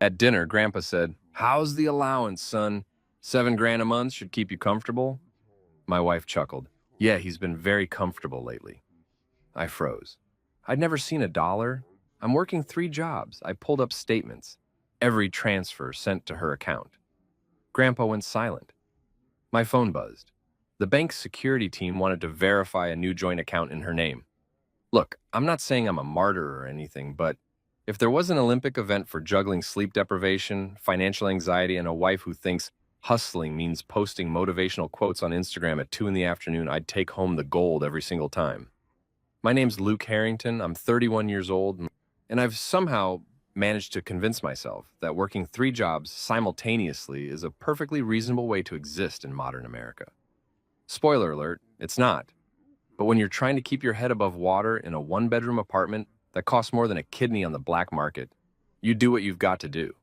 At dinner, Grandpa said, "How's the allowance, son? 7 grand a month should keep you comfortable?" My wife chuckled. "Yeah, he's been very comfortable lately." I froze. I'd never seen a dollar. I'm working 3 jobs. I pulled up statements. Every transfer sent to her account. Grandpa went silent. My phone buzzed. The bank's security team wanted to verify a new joint account in her name. Look, I'm not saying I'm a martyr or anything, but if there was an Olympic event for juggling sleep deprivation, financial anxiety, and a wife who thinks hustling means posting motivational quotes on Instagram at 2 in the afternoon, I'd take home the gold every single time. My name's Luke Harrington. I'm 31 years old, and I've somehow managed to convince myself that working 3 jobs simultaneously is a perfectly reasonable way to exist in modern America. Spoiler alert, it's not. But when you're trying to keep your head above water in a 1-bedroom apartment that costs more than a kidney on the black market, you do what you've got to do.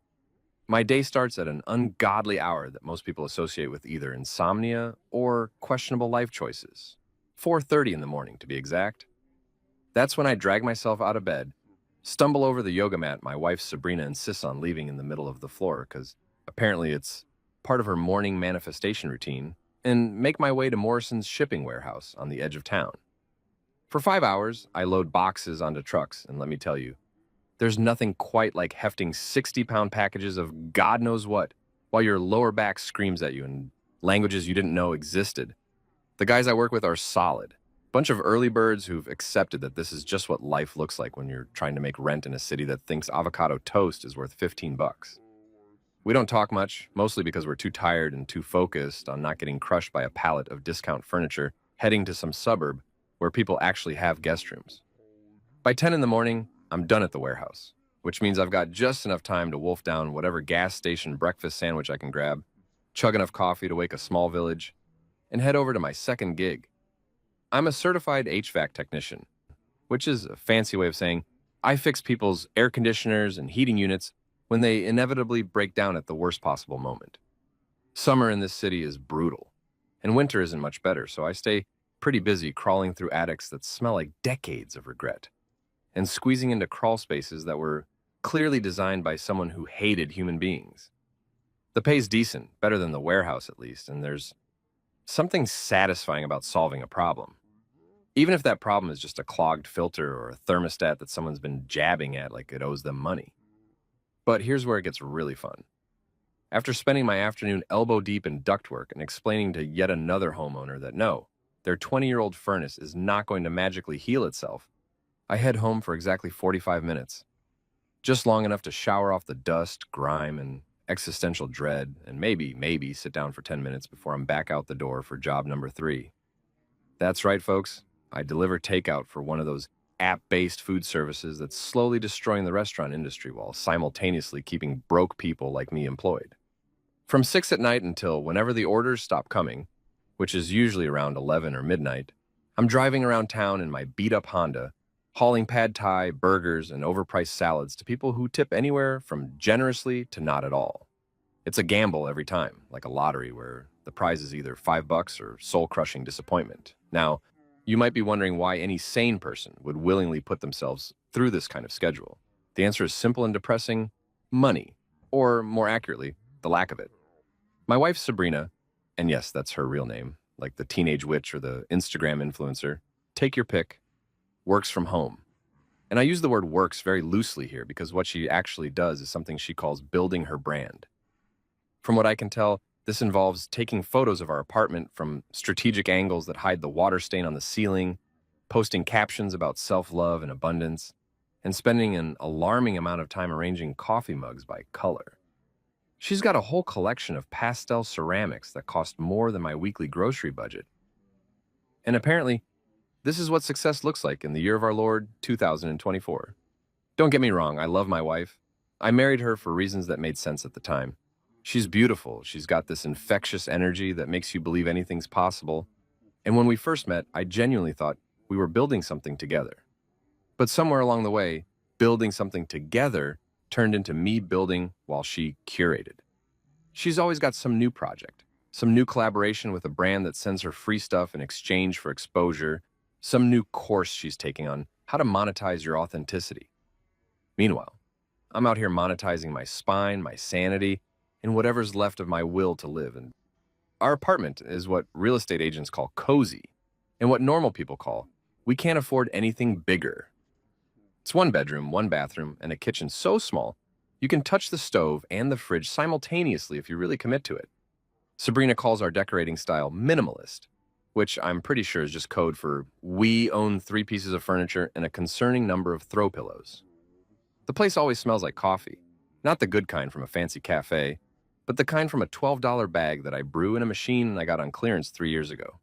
My day starts at an ungodly hour that most people associate with either insomnia or questionable life choices. 4:30 in the morning, to be exact. That's when I drag myself out of bed, stumble over the yoga mat my wife Sabrina insists on leaving in the middle of the floor because apparently it's part of her morning manifestation routine, and make my way to Morrison's shipping warehouse on the edge of town. For 5 hours, I load boxes onto trucks, and let me tell you, there's nothing quite like hefting 60-pound packages of God knows what while your lower back screams at you in languages you didn't know existed. The guys I work with are solid. Bunch of early birds who've accepted that this is just what life looks like when you're trying to make rent in a city that thinks avocado toast is worth 15 bucks. We don't talk much, mostly because we're too tired and too focused on not getting crushed by a pallet of discount furniture heading to some suburb where people actually have guest rooms. By 10 in the morning, I'm done at the warehouse, which means I've got just enough time to wolf down whatever gas station breakfast sandwich I can grab, chug enough coffee to wake a small village, and head over to my second gig. I'm a certified HVAC technician, which is a fancy way of saying I fix people's air conditioners and heating units when they inevitably break down at the worst possible moment. Summer in this city is brutal, and winter isn't much better, so I stay pretty busy crawling through attics that smell like decades of regret, and squeezing into crawl spaces that were clearly designed by someone who hated human beings. The pay's decent, better than the warehouse at least, and there's something satisfying about solving a problem. Even if that problem is just a clogged filter or a thermostat that someone's been jabbing at like it owes them money. But here's where it gets really fun. After spending my afternoon elbow deep in ductwork and explaining to yet another homeowner that no, their 20-year-old furnace is not going to magically heal itself, I head home for exactly 45 minutes. Just long enough to shower off the dust, grime, and existential dread, and maybe sit down for 10 minutes before I'm back out the door for job number 3. That's right, folks. I deliver takeout for one of those app-based food services that's slowly destroying the restaurant industry while simultaneously keeping broke people like me employed. From 6 at night until whenever the orders stop coming, which is usually around 11 or midnight, I'm driving around town in my beat-up Honda, hauling pad thai, burgers, and overpriced salads to people who tip anywhere from generously to not at all. It's a gamble every time, like a lottery where the prize is either $5 or soul-crushing disappointment. Now, you might be wondering why any sane person would willingly put themselves through this kind of schedule. The answer is simple and depressing: money, or more accurately, the lack of it. My wife Sabrina, and yes, that's her real name, like the teenage witch or the Instagram influencer, take your pick, works from home. And I use the word works very loosely here because what she actually does is something she calls building her brand. From what I can tell, this involves taking photos of our apartment from strategic angles that hide the water stain on the ceiling, posting captions about self-love and abundance, and spending an alarming amount of time arranging coffee mugs by color. She's got a whole collection of pastel ceramics that cost more than my weekly grocery budget. And apparently, this is what success looks like in the year of our Lord, 2024. Don't get me wrong, I love my wife. I married her for reasons that made sense at the time. She's beautiful. She's got this infectious energy that makes you believe anything's possible. And when we first met, I genuinely thought we were building something together. But somewhere along the way, building something together turned into me building while she curated. She's always got some new project, some new collaboration with a brand that sends her free stuff in exchange for exposure, some new course she's taking on how to monetize your authenticity. Meanwhile, I'm out here monetizing my spine, my sanity, and whatever's left of my will to live. And our apartment is what real estate agents call cozy, and what normal people call, we can't afford anything bigger. It's one bedroom, one bathroom, and a kitchen so small, you can touch the stove and the fridge simultaneously if you really commit to it. Sabrina calls our decorating style minimalist, which I'm pretty sure is just code for we own 3 pieces of furniture and a concerning number of throw pillows. The place always smells like coffee, not the good kind from a fancy cafe, but the kind from a $12 bag that I brew in a machine I got on clearance 3 years ago.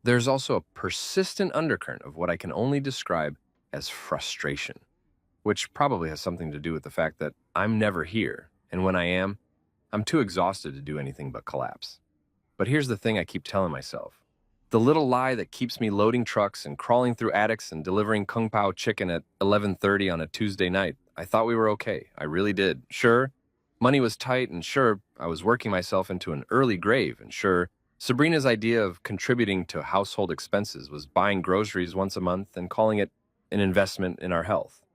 There's also a persistent undercurrent of what I can only describe as frustration, which probably has something to do with the fact that I'm never here, and when I am, I'm too exhausted to do anything but collapse. But here's the thing I keep telling myself. The little lie that keeps me loading trucks and crawling through attics and delivering Kung Pao chicken at 11:30 on a Tuesday night. I thought we were okay. I really did. Sure, money was tight, and sure, I was working myself into an early grave, and sure, Sabrina's idea of contributing to household expenses was buying groceries once a month and calling it an investment in our health.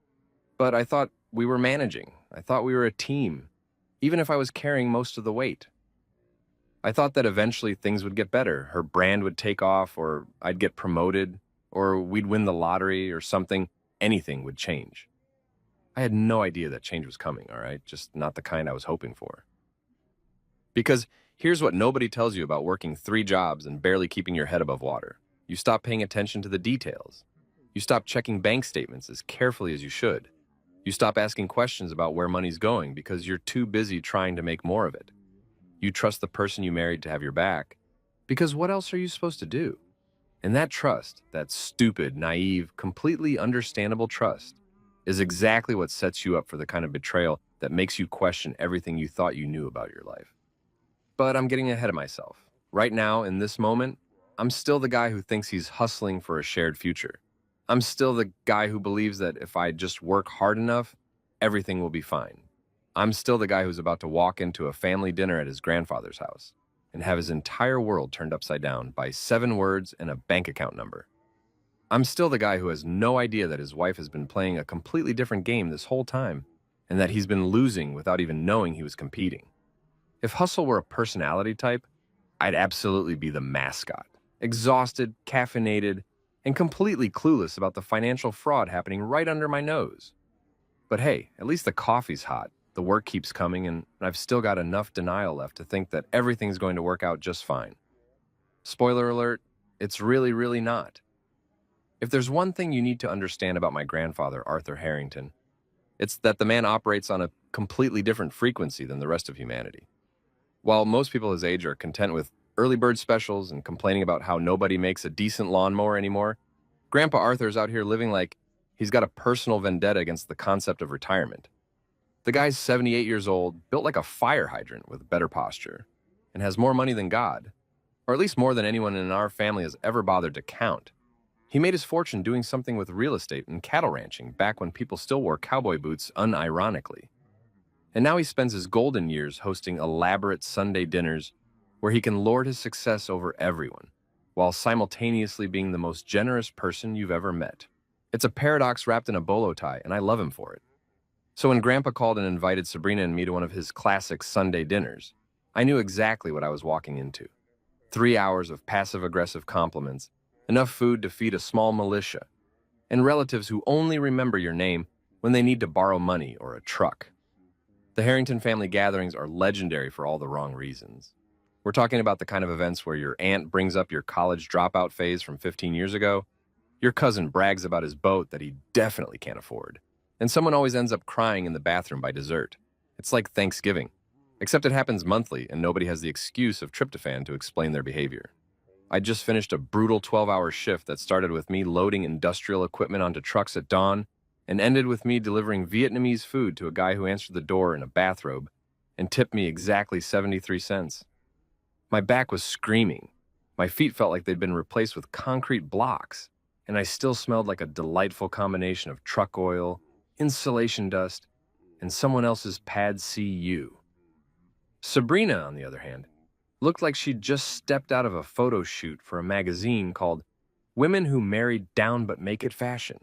But I thought we were managing. I thought we were a team, even if I was carrying most of the weight. I thought that eventually things would get better. Her brand would take off, or I'd get promoted, or we'd win the lottery or something. Anything would change. I had no idea that change was coming, all right? Just not the kind I was hoping for. Because here's what nobody tells you about working 3 jobs and barely keeping your head above water. You stop paying attention to the details. You stop checking bank statements as carefully as you should. You stop asking questions about where money's going because you're too busy trying to make more of it. You trust the person you married to have your back, because what else are you supposed to do? And that trust, that stupid, naive, completely understandable trust, is exactly what sets you up for the kind of betrayal that makes you question everything you thought you knew about your life. But I'm getting ahead of myself. Right now, in this moment, I'm still the guy who thinks he's hustling for a shared future. I'm still the guy who believes that if I just work hard enough, everything will be fine. I'm still the guy who's about to walk into a family dinner at his grandfather's house and have his entire world turned upside down by 7 words and a bank account number. I'm still the guy who has no idea that his wife has been playing a completely different game this whole time and that he's been losing without even knowing he was competing. If hustle were a personality type, I'd absolutely be the mascot, exhausted, caffeinated, and completely clueless about the financial fraud happening right under my nose. But hey, at least the coffee's hot. The work keeps coming, and I've still got enough denial left to think that everything's going to work out just fine. Spoiler alert, it's really, really not. If there's one thing you need to understand about my grandfather, Arthur Harrington, it's that the man operates on a completely different frequency than the rest of humanity. While most people his age are content with early bird specials and complaining about how nobody makes a decent lawnmower anymore, Grandpa Arthur's out here living like he's got a personal vendetta against the concept of retirement. The guy's 78 years old, built like a fire hydrant with better posture, and has more money than God, or at least more than anyone in our family has ever bothered to count. He made his fortune doing something with real estate and cattle ranching back when people still wore cowboy boots unironically. And now he spends his golden years hosting elaborate Sunday dinners where he can lord his success over everyone, while simultaneously being the most generous person you've ever met. It's a paradox wrapped in a bolo tie, and I love him for it. So when Grandpa called and invited Sabrina and me to one of his classic Sunday dinners, I knew exactly what I was walking into. 3 hours of passive-aggressive compliments, enough food to feed a small militia, and relatives who only remember your name when they need to borrow money or a truck. The Harrington family gatherings are legendary for all the wrong reasons. We're talking about the kind of events where your aunt brings up your college dropout phase from 15 years ago, your cousin brags about his boat that he definitely can't afford, and someone always ends up crying in the bathroom by dessert. It's like Thanksgiving, except it happens monthly and nobody has the excuse of tryptophan to explain their behavior. I just finished a brutal 12-hour shift that started with me loading industrial equipment onto trucks at dawn and ended with me delivering Vietnamese food to a guy who answered the door in a bathrobe and tipped me exactly 73 cents. My back was screaming. My feet felt like they'd been replaced with concrete blocks, and I still smelled like a delightful combination of truck oil, insulation dust, and someone else's Pad CU. Sabrina, on the other hand, looked like she'd just stepped out of a photo shoot for a magazine called Women Who Married Down But Make It Fashion.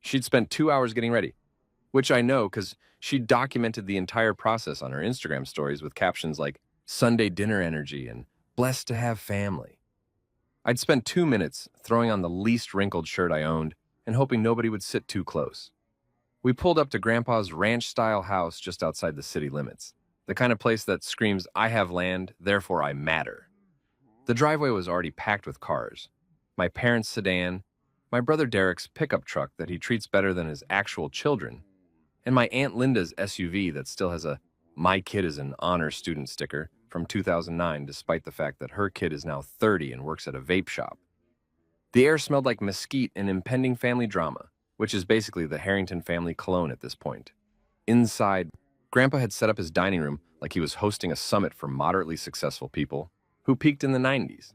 She'd spent 2 hours getting ready, which I know because she documented the entire process on her Instagram stories with captions like Sunday dinner energy and blessed to have family. I'd spent 2 minutes throwing on the least wrinkled shirt I owned and hoping nobody would sit too close. We pulled up to Grandpa's ranch-style house just outside the city limits, the kind of place that screams, I have land, therefore I matter. The driveway was already packed with cars. My parents' sedan, my brother Derek's pickup truck that he treats better than his actual children, and my Aunt Linda's SUV that still has a My Kid is an Honor Student sticker from 2009 despite the fact that her kid is now 30 and works at a vape shop. The air smelled like mesquite and impending family drama, which is basically the Harrington family cologne at this point. Inside, Grandpa had set up his dining room like he was hosting a summit for moderately successful people who peaked in the 90s.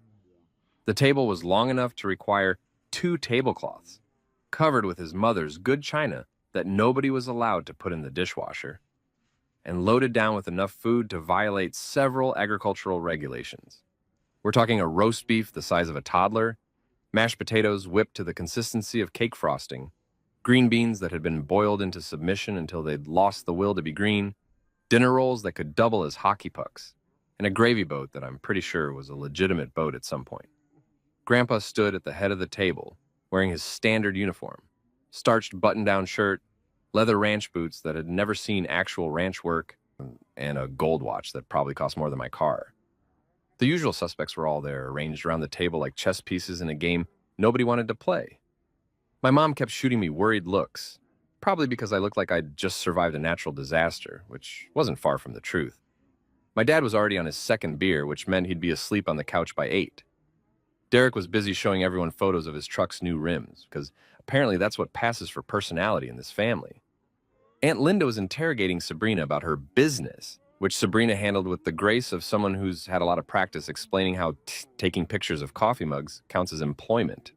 The table was long enough to require 2 tablecloths, covered with his mother's good china that nobody was allowed to put in the dishwasher, and loaded down with enough food to violate several agricultural regulations. We're talking a roast beef the size of a toddler, mashed potatoes whipped to the consistency of cake frosting, green beans that had been boiled into submission until they'd lost the will to be green, dinner rolls that could double as hockey pucks, and a gravy boat that I'm pretty sure was a legitimate boat at some point. Grandpa stood at the head of the table, wearing his standard uniform, starched button-down shirt, leather ranch boots that had never seen actual ranch work, and a gold watch that probably cost more than my car. The usual suspects were all there, arranged around the table like chess pieces in a game nobody wanted to play. My mom kept shooting me worried looks, probably because I looked like I'd just survived a natural disaster, which wasn't far from the truth. My dad was already on his second beer, which meant he'd be asleep on the couch by 8. Derek was busy showing everyone photos of his truck's new rims, because apparently that's what passes for personality in this family. Aunt Linda was interrogating Sabrina about her business, which Sabrina handled with the grace of someone who's had a lot of practice explaining how taking pictures of coffee mugs counts as employment.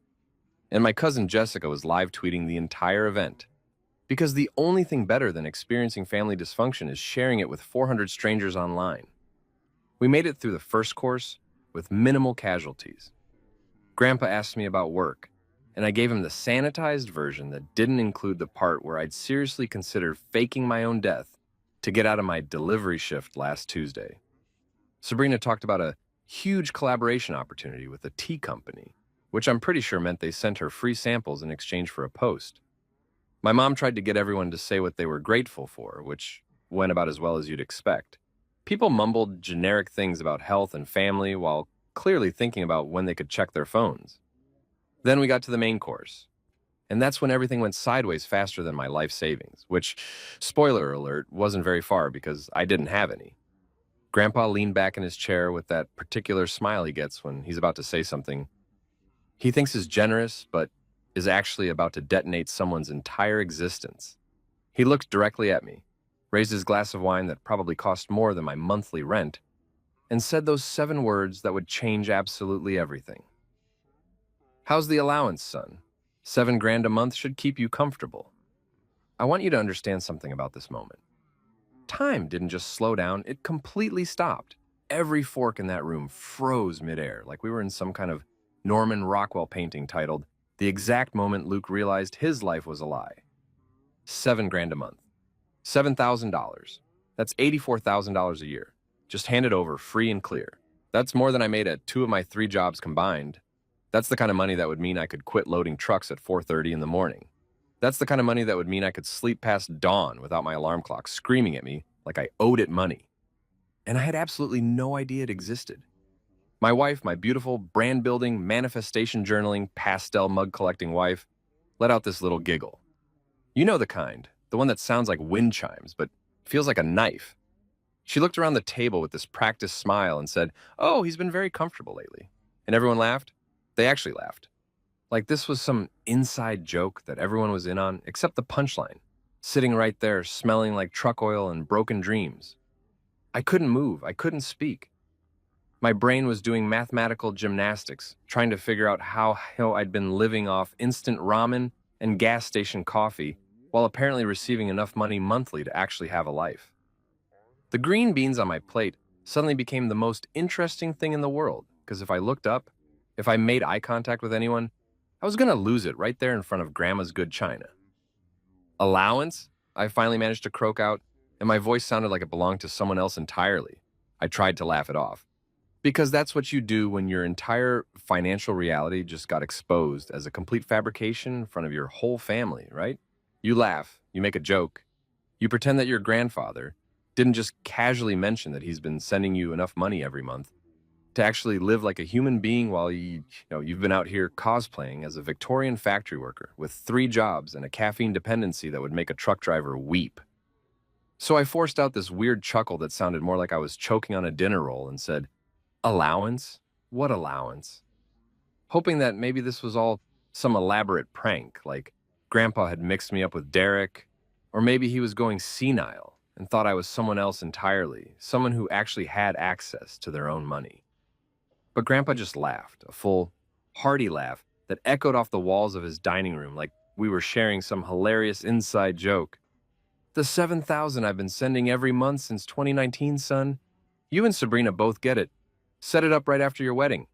And my cousin Jessica was live tweeting the entire event, because the only thing better than experiencing family dysfunction is sharing it with 400 strangers online. We made it through the first course with minimal casualties. Grandpa asked me about work, and I gave him the sanitized version that didn't include the part where I'd seriously considered faking my own death to get out of my delivery shift last Tuesday. Sabrina talked about a huge collaboration opportunity with a tea company, which I'm pretty sure meant they sent her free samples in exchange for a post. My mom tried to get everyone to say what they were grateful for, which went about as well as you'd expect. People mumbled generic things about health and family while clearly thinking about when they could check their phones. Then we got to the main course, and that's when everything went sideways faster than my life savings, which, spoiler alert, wasn't very far because I didn't have any. Grandpa leaned back in his chair with that particular smile he gets when he's about to say something he thinks is generous, but is actually about to detonate someone's entire existence. He looked directly at me, raised his glass of wine that probably cost more than my monthly rent, and said those 7 words that would change absolutely everything. How's the allowance, son? $7,000 a month should keep you comfortable. I want you to understand something about this moment. Time didn't just slow down, it completely stopped. Every fork in that room froze midair, like we were in some kind of Norman Rockwell painting titled, The Exact Moment Luke Realized His Life Was a Lie. $7,000 a month. $7,000. That's $84,000 a year. Just hand it over free and clear. That's more than I made at 2 of my 3 jobs combined. That's the kind of money that would mean I could quit loading trucks at 4:30 in the morning. That's the kind of money that would mean I could sleep past dawn without my alarm clock screaming at me like I owed it money. And I had absolutely no idea it existed. My wife, my beautiful brand-building, manifestation journaling, pastel mug-collecting wife, let out this little giggle. You know the kind, the one that sounds like wind chimes, but feels like a knife. She looked around the table with this practiced smile and said, "Oh, he's been very comfortable lately." And everyone laughed. They actually laughed. Like this was some inside joke that everyone was in on, except the punchline, sitting right there smelling like truck oil and broken dreams. I couldn't move. I couldn't speak. My brain was doing mathematical gymnastics, trying to figure out how I'd been living off instant ramen and gas station coffee while apparently receiving enough money monthly to actually have a life. The green beans on my plate suddenly became the most interesting thing in the world, because if I looked up, if I made eye contact with anyone, I was going to lose it right there in front of Grandma's good china. Allowance? I finally managed to croak out, and my voice sounded like it belonged to someone else entirely. I tried to laugh it off. Because that's what you do when your entire financial reality just got exposed as a complete fabrication in front of your whole family, right? You laugh, you make a joke, you pretend that your grandfather didn't just casually mention that he's been sending you enough money every month to actually live like a human being while you've been out here cosplaying as a Victorian factory worker with 3 jobs and a caffeine dependency that would make a truck driver weep. So I forced out this weird chuckle that sounded more like I was choking on a dinner roll and said, "Allowance? What allowance?" Hoping that maybe this was all some elaborate prank, like Grandpa had mixed me up with Derek, or maybe he was going senile and thought I was someone else entirely, someone who actually had access to their own money. But Grandpa just laughed, a full, hearty laugh that echoed off the walls of his dining room like we were sharing some hilarious inside joke. "The 7,000 I've been sending every month since 2019, son. You and Sabrina both get it. Set it up right after your wedding.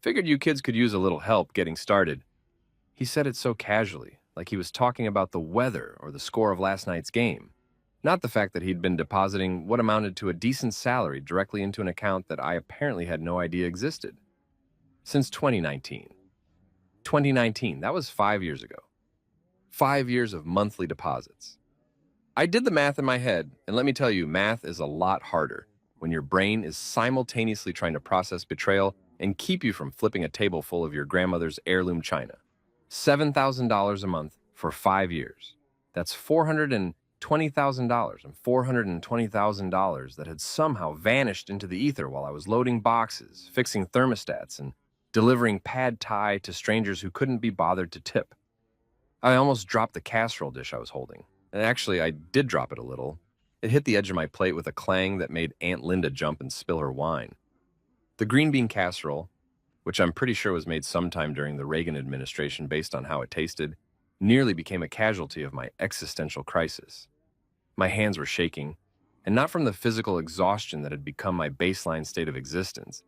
Figured you kids could use a little help getting started." He said it so casually, like he was talking about the weather or the score of last night's game, not the fact that he'd been depositing what amounted to a decent salary directly into an account that I apparently had no idea existed. Since 2019. 2019, that was 5 years ago. 5 years of monthly deposits. I did the math in my head, and let me tell you, math is a lot harder when your brain is simultaneously trying to process betrayal and keep you from flipping a table full of your grandmother's heirloom china. $7,000 a month for 5 years. That's $420,000 and $420,000 that had somehow vanished into the ether while I was loading boxes, fixing thermostats, and delivering pad thai to strangers who couldn't be bothered to tip. I almost dropped the casserole dish I was holding. And actually, I did drop it a little. It hit the edge of my plate with a clang that made Aunt Linda jump and spill her wine. The green bean casserole, which I'm pretty sure was made sometime during the Reagan administration based on how it tasted, nearly became a casualty of my existential crisis. My hands were shaking, and not from the physical exhaustion that had become my baseline state of existence,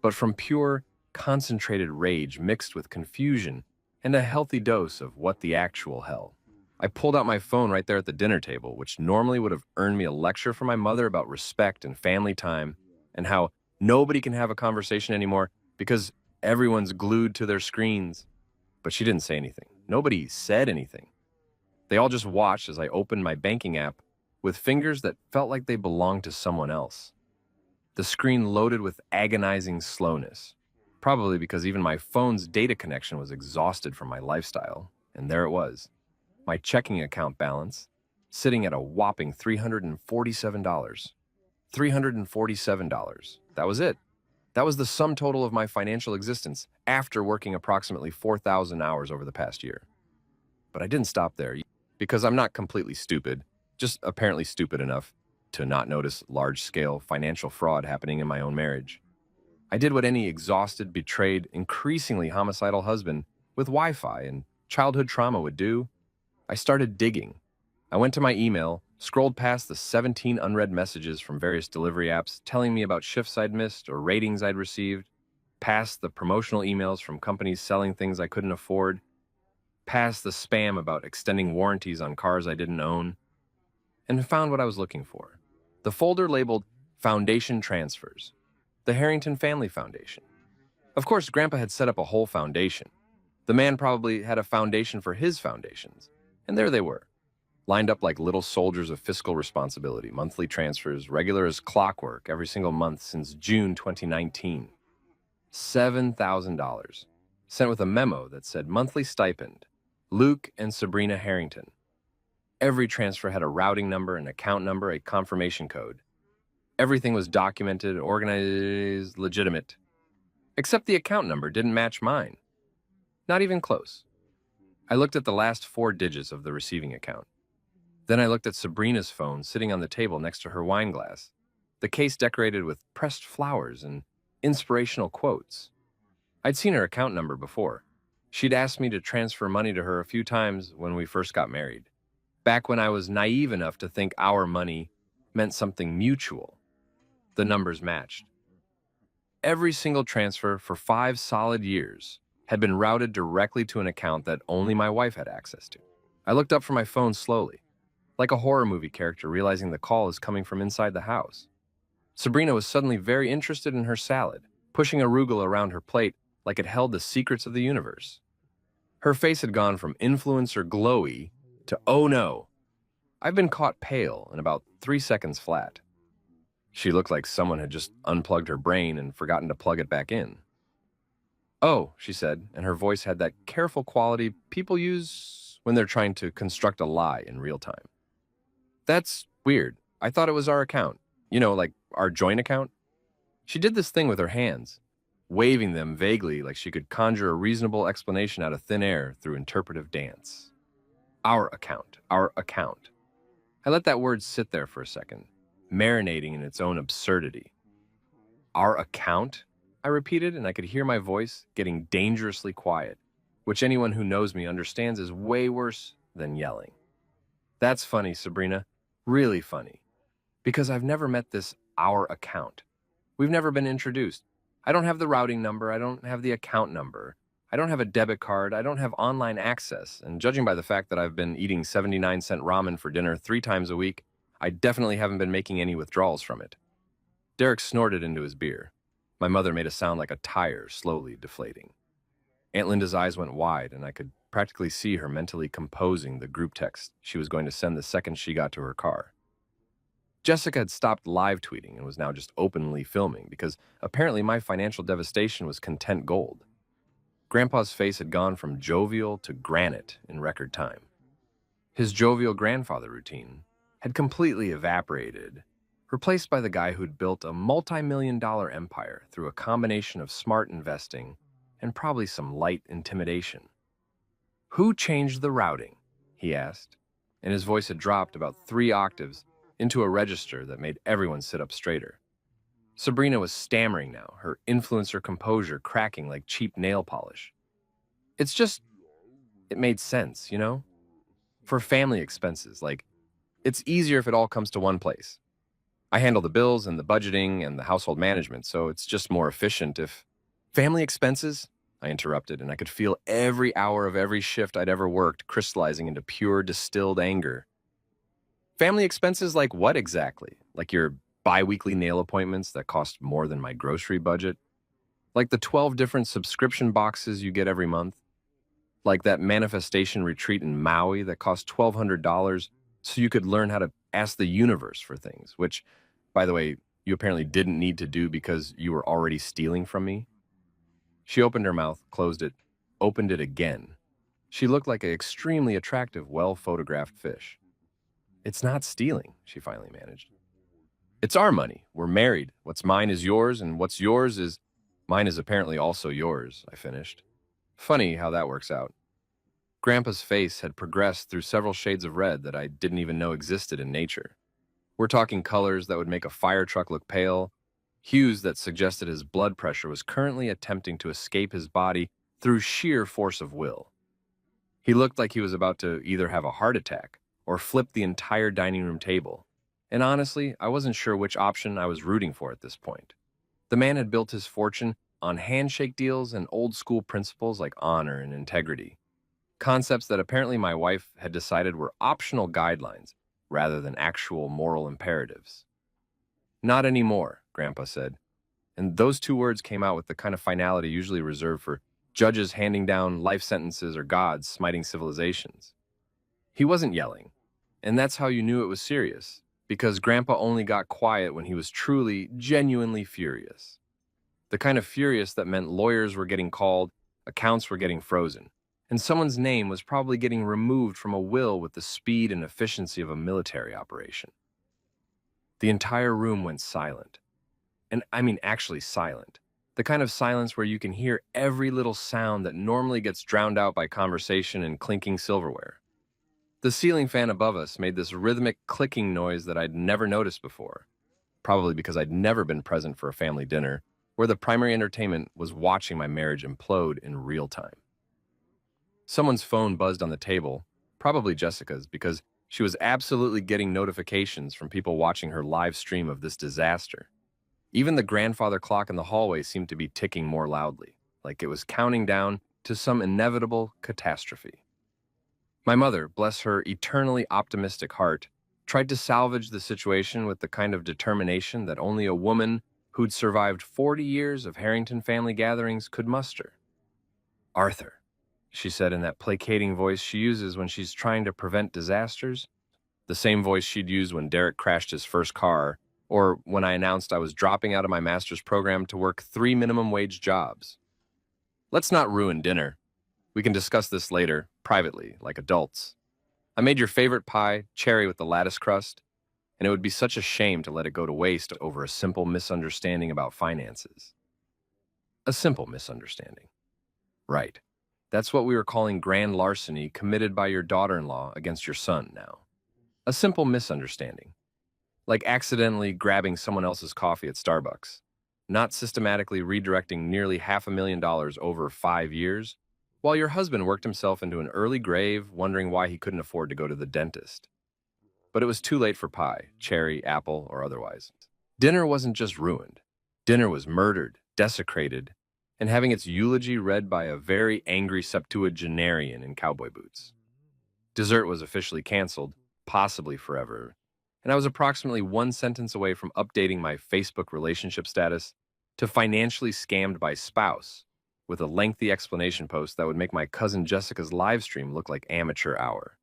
but from pure, concentrated rage mixed with confusion and a healthy dose of what the actual hell. I pulled out my phone right there at the dinner table, which normally would have earned me a lecture from my mother about respect and family time and how nobody can have a conversation anymore because everyone's glued to their screens. But she didn't say anything. Nobody said anything. They all just watched as I opened my banking app with fingers that felt like they belonged to someone else. The screen loaded with agonizing slowness, probably because even my phone's data connection was exhausted from my lifestyle, and there it was. My checking account balance, sitting at a whopping $347. $347. That was it. That was the sum total of my financial existence after working approximately 4,000 hours over the past year. But I didn't stop there, because I'm not completely stupid, just apparently stupid enough to not notice large-scale financial fraud happening in my own marriage. I did what any exhausted, betrayed, increasingly homicidal husband with Wi-Fi and childhood trauma would do. I started digging. I went to my email, scrolled past the 17 unread messages from various delivery apps telling me about shifts I'd missed or ratings I'd received, past the promotional emails from companies selling things I couldn't afford, past the spam about extending warranties on cars I didn't own, and found what I was looking for. The folder labeled Foundation Transfers, the Harrington Family Foundation. Of course, Grandpa had set up a whole foundation. The man probably had a foundation for his foundations. And there they were, lined up like little soldiers of fiscal responsibility, monthly transfers, regular as clockwork every single month since June 2019. $7,000, sent with a memo that said monthly stipend, Luke and Sabrina Harrington. Every transfer had a routing number, an account number, a confirmation code. Everything was documented, organized, legitimate. Except the account number didn't match mine. Not even close. I looked at the last 4 digits of the receiving account. Then I looked at Sabrina's phone sitting on the table next to her wine glass, the case decorated with pressed flowers and inspirational quotes. I'd seen her account number before. She'd asked me to transfer money to her a few times when we first got married, back when I was naive enough to think our money meant something mutual. The numbers matched. Every single transfer for 5 solid years had been routed directly to an account that only my wife had access to. I looked up from my phone slowly, like a horror movie character realizing the call is coming from inside the house. Sabrina was suddenly very interested in her salad, pushing arugula around her plate like it held the secrets of the universe. Her face had gone from influencer glowy to oh no, I've been caught pale in about 3 seconds flat. She looked like someone had just unplugged her brain and forgotten to plug it back in. Oh, she said, and her voice had that careful quality people use when they're trying to construct a lie in real time. That's weird. I thought it was our account. You know, like our joint account. She did this thing with her hands, waving them vaguely like she could conjure a reasonable explanation out of thin air through interpretive dance. Our account, our account. I let that word sit there for a second, marinating in its own absurdity. Our account? I repeated, and I could hear my voice getting dangerously quiet, which anyone who knows me understands is way worse than yelling. That's funny, Sabrina. Really funny. Because I've never met this our account. We've never been introduced. I don't have the routing number. I don't have the account number. I don't have a debit card. I don't have online access. And judging by the fact that I've been eating 79-cent ramen for dinner 3 times a week, I definitely haven't been making any withdrawals from it. Derek snorted into his beer. My mother made a sound like a tire slowly deflating. Aunt Linda's eyes went wide, and I could practically see her mentally composing the group text she was going to send the second she got to her car. Jessica had stopped live tweeting and was now just openly filming because apparently my financial devastation was content gold. Grandpa's face had gone from jovial to granite in record time. His jovial grandfather routine had completely evaporated, replaced by the guy who'd built a multi-million-dollar empire through a combination of smart investing and probably some light intimidation. Who changed the routing? He asked, and his voice had dropped about 3 octaves into a register that made everyone sit up straighter. Sabrina was stammering now, her influencer composure cracking like cheap nail polish. It made sense, you know? For family expenses, like, it's easier if it all comes to one place. I handle the bills and the budgeting and the household management, so it's just more efficient if... Family expenses? I interrupted, and I could feel every hour of every shift I'd ever worked crystallizing into pure distilled anger. Family expenses like what exactly? Like your bi-weekly nail appointments that cost more than my grocery budget? Like the 12 different subscription boxes you get every month? Like that manifestation retreat in Maui that cost $1,200 so you could learn how to ask the universe for things, which, by the way, you apparently didn't need to do because you were already stealing from me? She opened her mouth, closed it, opened it again. She looked like an extremely attractive, well-photographed fish. It's not stealing, she finally managed. It's our money. We're married. What's mine is yours, and what's yours is... Mine is apparently also yours, I finished. Funny how that works out. Grandpa's face had progressed through several shades of red that I didn't even know existed in nature. We're talking colors that would make a fire truck look pale, hues that suggested his blood pressure was currently attempting to escape his body through sheer force of will. He looked like he was about to either have a heart attack or flip the entire dining room table. And honestly, I wasn't sure which option I was rooting for at this point. The man had built his fortune on handshake deals and old-school principles like honor and integrity, concepts that apparently my wife had decided were optional guidelines rather than actual moral imperatives. Not anymore, Grandpa said, and those 2 words came out with the kind of finality usually reserved for judges handing down life sentences or gods smiting civilizations. He wasn't yelling, and that's how you knew it was serious, because Grandpa only got quiet when he was truly, genuinely furious. The kind of furious that meant lawyers were getting called, accounts were getting frozen, and someone's name was probably getting removed from a will with the speed and efficiency of a military operation. The entire room went silent. And I mean actually silent. The kind of silence where you can hear every little sound that normally gets drowned out by conversation and clinking silverware. The ceiling fan above us made this rhythmic clicking noise that I'd never noticed before, probably because I'd never been present for a family dinner where the primary entertainment was watching my marriage implode in real time. Someone's phone buzzed on the table, probably Jessica's, because she was absolutely getting notifications from people watching her live stream of this disaster. Even the grandfather clock in the hallway seemed to be ticking more loudly, like it was counting down to some inevitable catastrophe. My mother, bless her eternally optimistic heart, tried to salvage the situation with the kind of determination that only a woman who'd survived 40 years of Harrington family gatherings could muster. Arthur, she said in that placating voice she uses when she's trying to prevent disasters, the same voice she'd use when Derek crashed his first car, or when I announced I was dropping out of my master's program to work 3 minimum wage jobs. Let's not ruin dinner. We can discuss this later, privately, like adults. I made your favorite pie, cherry with the lattice crust, and it would be such a shame to let it go to waste over a simple misunderstanding about finances. A simple misunderstanding. Right. That's what we were calling grand larceny committed by your daughter-in-law against your son now. A simple misunderstanding. Like accidentally grabbing someone else's coffee at Starbucks. Not systematically redirecting nearly $500,000 over 5 years, while your husband worked himself into an early grave wondering why he couldn't afford to go to the dentist. But it was too late for pie, cherry, apple, or otherwise. Dinner wasn't just ruined. Dinner was murdered, desecrated, and having its eulogy read by a very angry septuagenarian in cowboy boots. Dessert was officially canceled, possibly forever, and I was approximately 1 sentence away from updating my Facebook relationship status to financially scammed by spouse, with a lengthy explanation post that would make my cousin Jessica's live stream look like amateur hour.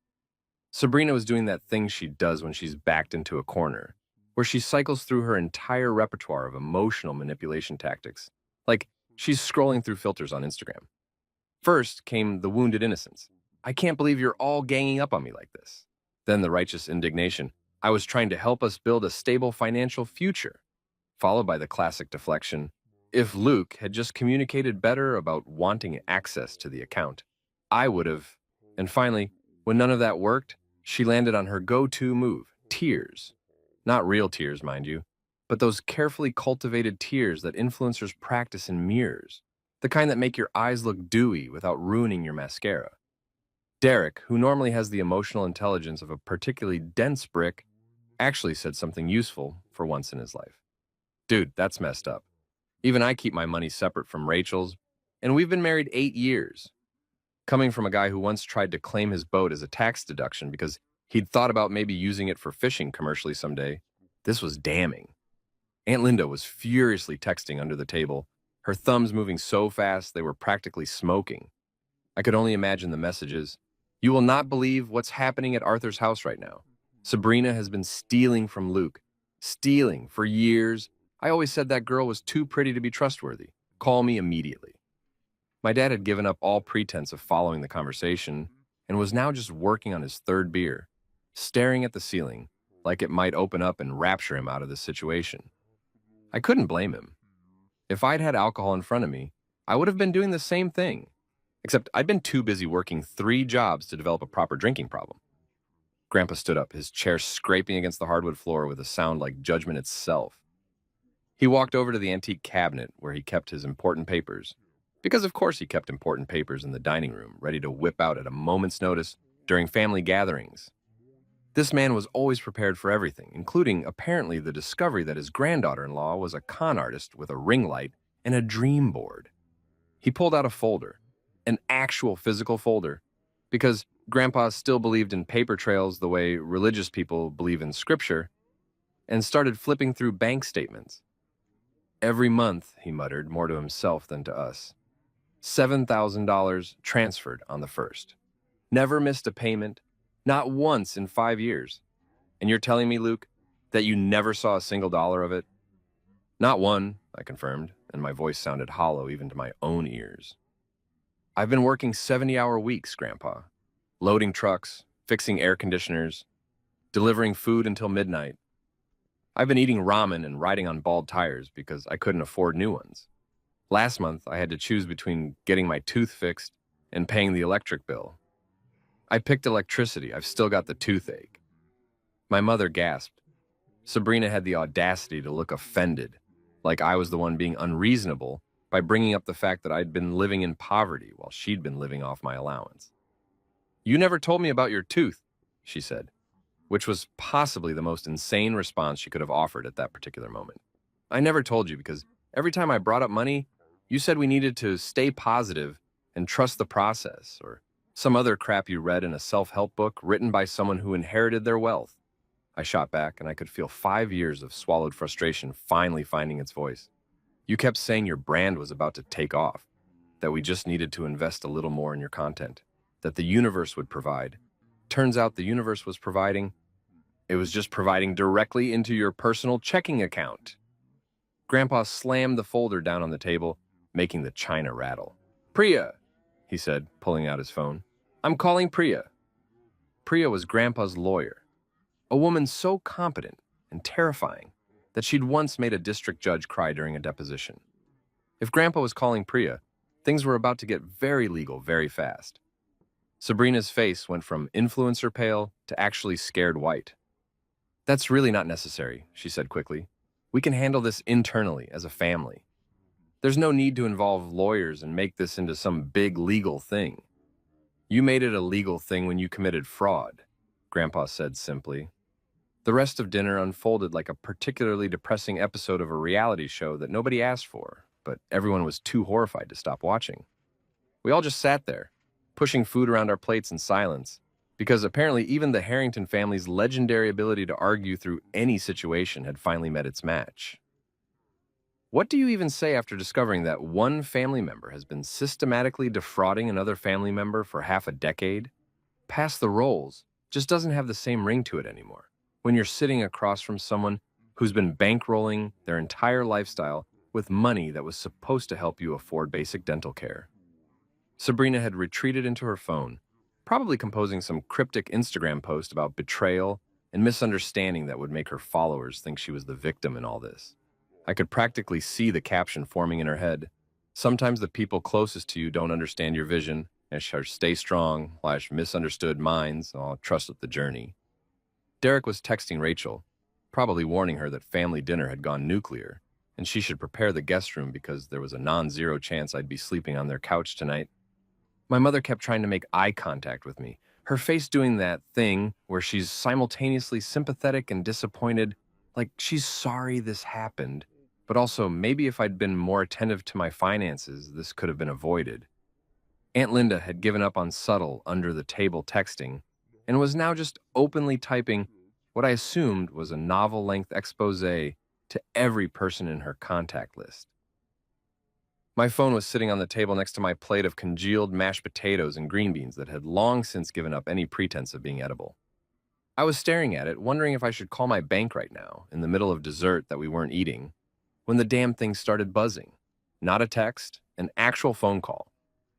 Sabrina was doing that thing she does when she's backed into a corner, where she cycles through her entire repertoire of emotional manipulation tactics, like she's scrolling through filters on Instagram. First came the wounded innocence. I can't believe you're all ganging up on me like this. Then the righteous indignation. I was trying to help us build a stable financial future. Followed by the classic deflection. If Luke had just communicated better about wanting access to the account, I would have. And finally, when none of that worked, she landed on her go-to move, tears. Not real tears, mind you, but those carefully cultivated tears that influencers practice in mirrors, the kind that make your eyes look dewy without ruining your mascara. Derek, who normally has the emotional intelligence of a particularly dense brick, actually said something useful for once in his life. Dude, that's messed up. Even I keep my money separate from Rachel's, and we've been married 8 years. Coming from a guy who once tried to claim his boat as a tax deduction because he'd thought about maybe using it for fishing commercially someday, this was damning. Aunt Linda was furiously texting under the table, her thumbs moving so fast they were practically smoking. I could only imagine the messages. You will not believe what's happening at Arthur's house right now. Sabrina has been stealing from Luke. Stealing for years. I always said that girl was too pretty to be trustworthy. Call me immediately. My dad had given up all pretense of following the conversation and was now just working on his third beer, staring at the ceiling like it might open up and rapture him out of the situation. I couldn't blame him. If I'd had alcohol in front of me, I would have been doing the same thing, except I'd been too busy working 3 jobs to develop a proper drinking problem. Grandpa stood up, his chair scraping against the hardwood floor with a sound like judgment itself. He walked over to the antique cabinet where he kept his important papers, because of course he kept important papers in the dining room, ready to whip out at a moment's notice during family gatherings. This man was always prepared for everything, including apparently the discovery that his granddaughter-in-law was a con artist with a ring light and a dream board. He pulled out a folder, an actual physical folder, because Grandpa still believed in paper trails the way religious people believe in scripture, and started flipping through bank statements. Every month, he muttered, more to himself than to us. $7,000 transferred on the first. Never missed a payment, not once in 5 years. And you're telling me, Luke, that you never saw a single dollar of it? Not one, I confirmed, and my voice sounded hollow even to my own ears. I've been working 70-hour weeks, Grandpa. Loading trucks, fixing air conditioners, delivering food until midnight. I've been eating ramen and riding on bald tires because I couldn't afford new ones. Last month, I had to choose between getting my tooth fixed and paying the electric bill. I picked electricity. I've still got the toothache. My mother gasped. Sabrina had the audacity to look offended, like I was the one being unreasonable by bringing up the fact that I'd been living in poverty while she'd been living off my allowance. You never told me about your tooth, she said, which was possibly the most insane response she could have offered at that particular moment. I never told you because every time I brought up money, you said we needed to stay positive and trust the process, or Some other crap you read in a self-help book written by someone who inherited their wealth. I shot back, and I could feel 5 years of swallowed frustration finally finding its voice. You kept saying your brand was about to take off, that we just needed to invest a little more in your content, that the universe would provide. Turns out the universe was providing. It was just providing directly into your personal checking account. Grandpa slammed the folder down on the table, making the china rattle. Priya, he said, pulling out his phone. I'm calling Priya. Priya was Grandpa's lawyer, a woman so competent and terrifying that she'd once made a district judge cry during a deposition. If Grandpa was calling Priya, things were about to get very legal very fast. Sabrina's face went from influencer pale to actually scared white. That's really not necessary, she said quickly. We can handle this internally as a family. There's no need to involve lawyers and make this into some big legal thing. You made it a legal thing when you committed fraud, Grandpa said simply. The rest of dinner unfolded like a particularly depressing episode of a reality show that nobody asked for, but everyone was too horrified to stop watching. We all just sat there, pushing food around our plates in silence, because apparently even the Harrington family's legendary ability to argue through any situation had finally met its match. What do you even say after discovering that one family member has been systematically defrauding another family member for half a decade? Pass the roles just doesn't have the same ring to it anymore. When you're sitting across from someone who's been bankrolling their entire lifestyle with money that was supposed to help you afford basic dental care. Sabrina had retreated into her phone, probably composing some cryptic Instagram post about betrayal and misunderstanding that would make her followers think she was the victim in all this. I could practically see the caption forming in her head. Sometimes the people closest to you don't understand your vision, and shall stay strong, misunderstood minds, I'll trust with the journey. Derek was texting Rachel, probably warning her that family dinner had gone nuclear, and she should prepare the guest room because there was a non-zero chance I'd be sleeping on their couch tonight. My mother kept trying to make eye contact with me, her face doing that thing where she's simultaneously sympathetic and disappointed, like she's sorry this happened, but also maybe if I'd been more attentive to my finances, this could have been avoided. Aunt Linda had given up on subtle, under-the-table texting and was now just openly typing what I assumed was a novel-length expose to every person in her contact list. My phone was sitting on the table next to my plate of congealed mashed potatoes and green beans that had long since given up any pretense of being edible. I was staring at it, wondering if I should call my bank right now, in the middle of dessert that we weren't eating, when the damn thing started buzzing. Not a text, an actual phone call,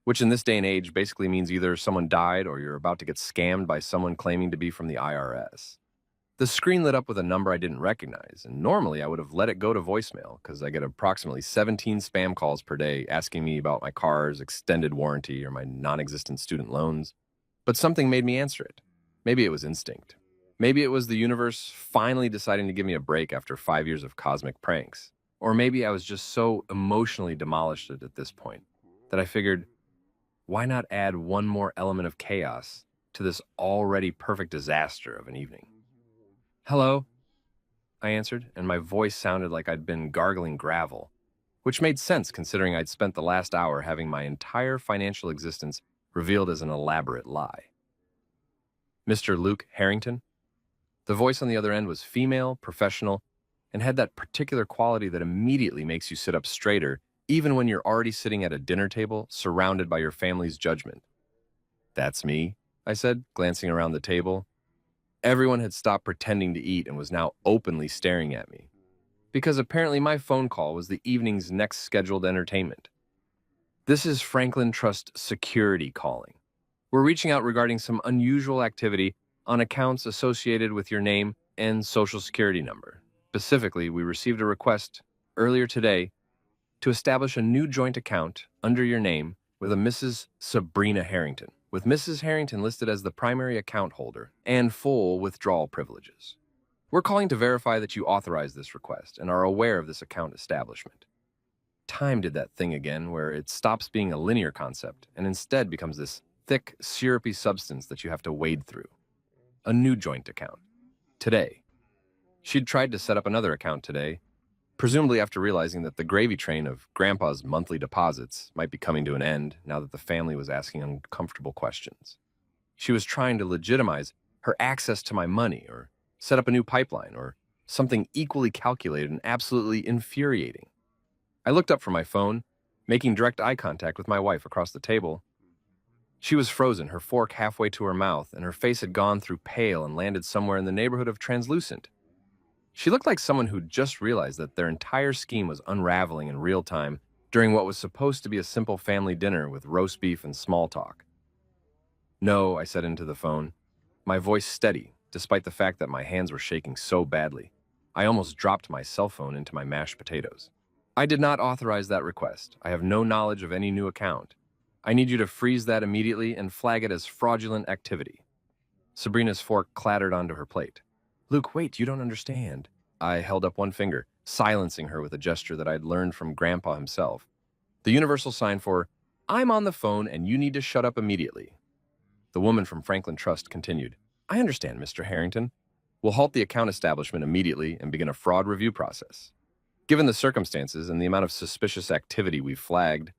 which in this day and age basically means either someone died or you're about to get scammed by someone claiming to be from the IRS. The screen lit up with a number I didn't recognize, and normally I would have let it go to voicemail because I get approximately 17 spam calls per day asking me about my car's extended warranty or my non-existent student loans. But something made me answer it. Maybe it was instinct. Maybe it was the universe finally deciding to give me a break after 5 years of cosmic pranks. Or maybe I was just so emotionally demolished at this point that I figured, why not add one more element of chaos to this already perfect disaster of an evening? Hello, I answered, and my voice sounded like I'd been gargling gravel, which made sense considering I'd spent the last hour having my entire financial existence revealed as an elaborate lie. Mr. Luke Harrington? The voice on the other end was female, professional, and had that particular quality that immediately makes you sit up straighter, even when you're already sitting at a dinner table surrounded by your family's judgment. That's me, I said, glancing around the table. Everyone had stopped pretending to eat and was now openly staring at me, because apparently my phone call was the evening's next scheduled entertainment. This is Franklin Trust Security calling. We're reaching out regarding some unusual activity on accounts associated with your name and social security number. Specifically, we received a request earlier today to establish a new joint account under your name with a Mrs. Sabrina Harrington, with Mrs. Harrington listed as the primary account holder and full withdrawal privileges. We're calling to verify that you authorized this request and are aware of this account establishment. Time did that thing again where it stops being a linear concept and instead becomes this thick, syrupy substance that you have to wade through. A new joint account. Today. She'd tried to set up another account today, presumably after realizing that the gravy train of Grandpa's monthly deposits might be coming to an end now that the family was asking uncomfortable questions. She was trying to legitimize her access to my money or set up a new pipeline or something equally calculated and absolutely infuriating. I looked up from my phone, making direct eye contact with my wife across the table. She was frozen, her fork halfway to her mouth, and her face had gone through pale and landed somewhere in the neighborhood of translucent. She looked like someone who'd just realized that their entire scheme was unraveling in real time during what was supposed to be a simple family dinner with roast beef and small talk. "No," I said into the phone, my voice steady, despite the fact that my hands were shaking so badly. I almost dropped my cell phone into my mashed potatoes. "I did not authorize that request. I have no knowledge of any new account. I need you to freeze that immediately and flag it as fraudulent activity." Sabrina's fork clattered onto her plate. "Luke, wait, you don't understand." I held up one finger, silencing her with a gesture that I'd learned from Grandpa himself. The universal sign for, "I'm on the phone and you need to shut up immediately." The woman from Franklin Trust continued, "I understand, Mr. Harrington. We'll halt the account establishment immediately and begin a fraud review process. Given the circumstances and the amount of suspicious activity we've flagged,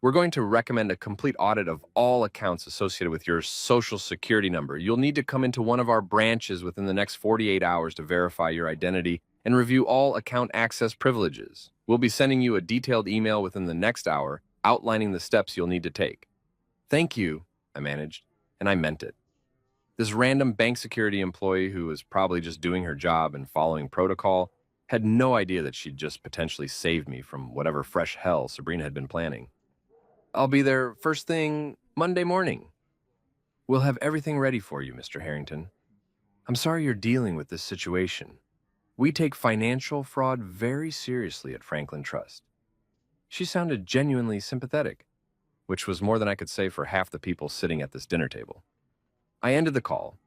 we're going to recommend a complete audit of all accounts associated with your social security number. You'll need to come into one of our branches within the next 48 hours to verify your identity and review all account access privileges. We'll be sending you a detailed email within the next hour outlining the steps you'll need to take." "Thank you," I managed, and I meant it. This random bank security employee who was probably just doing her job and following protocol had no idea that she'd just potentially saved me from whatever fresh hell Sabrina had been planning. "I'll be there first thing Monday morning. We'll have everything ready for you, Mr. Harrington. I'm sorry you're dealing with this situation. We take financial fraud very seriously at Franklin Trust." She sounded genuinely sympathetic, which was more than I could say for half the people sitting at this dinner table. I ended the call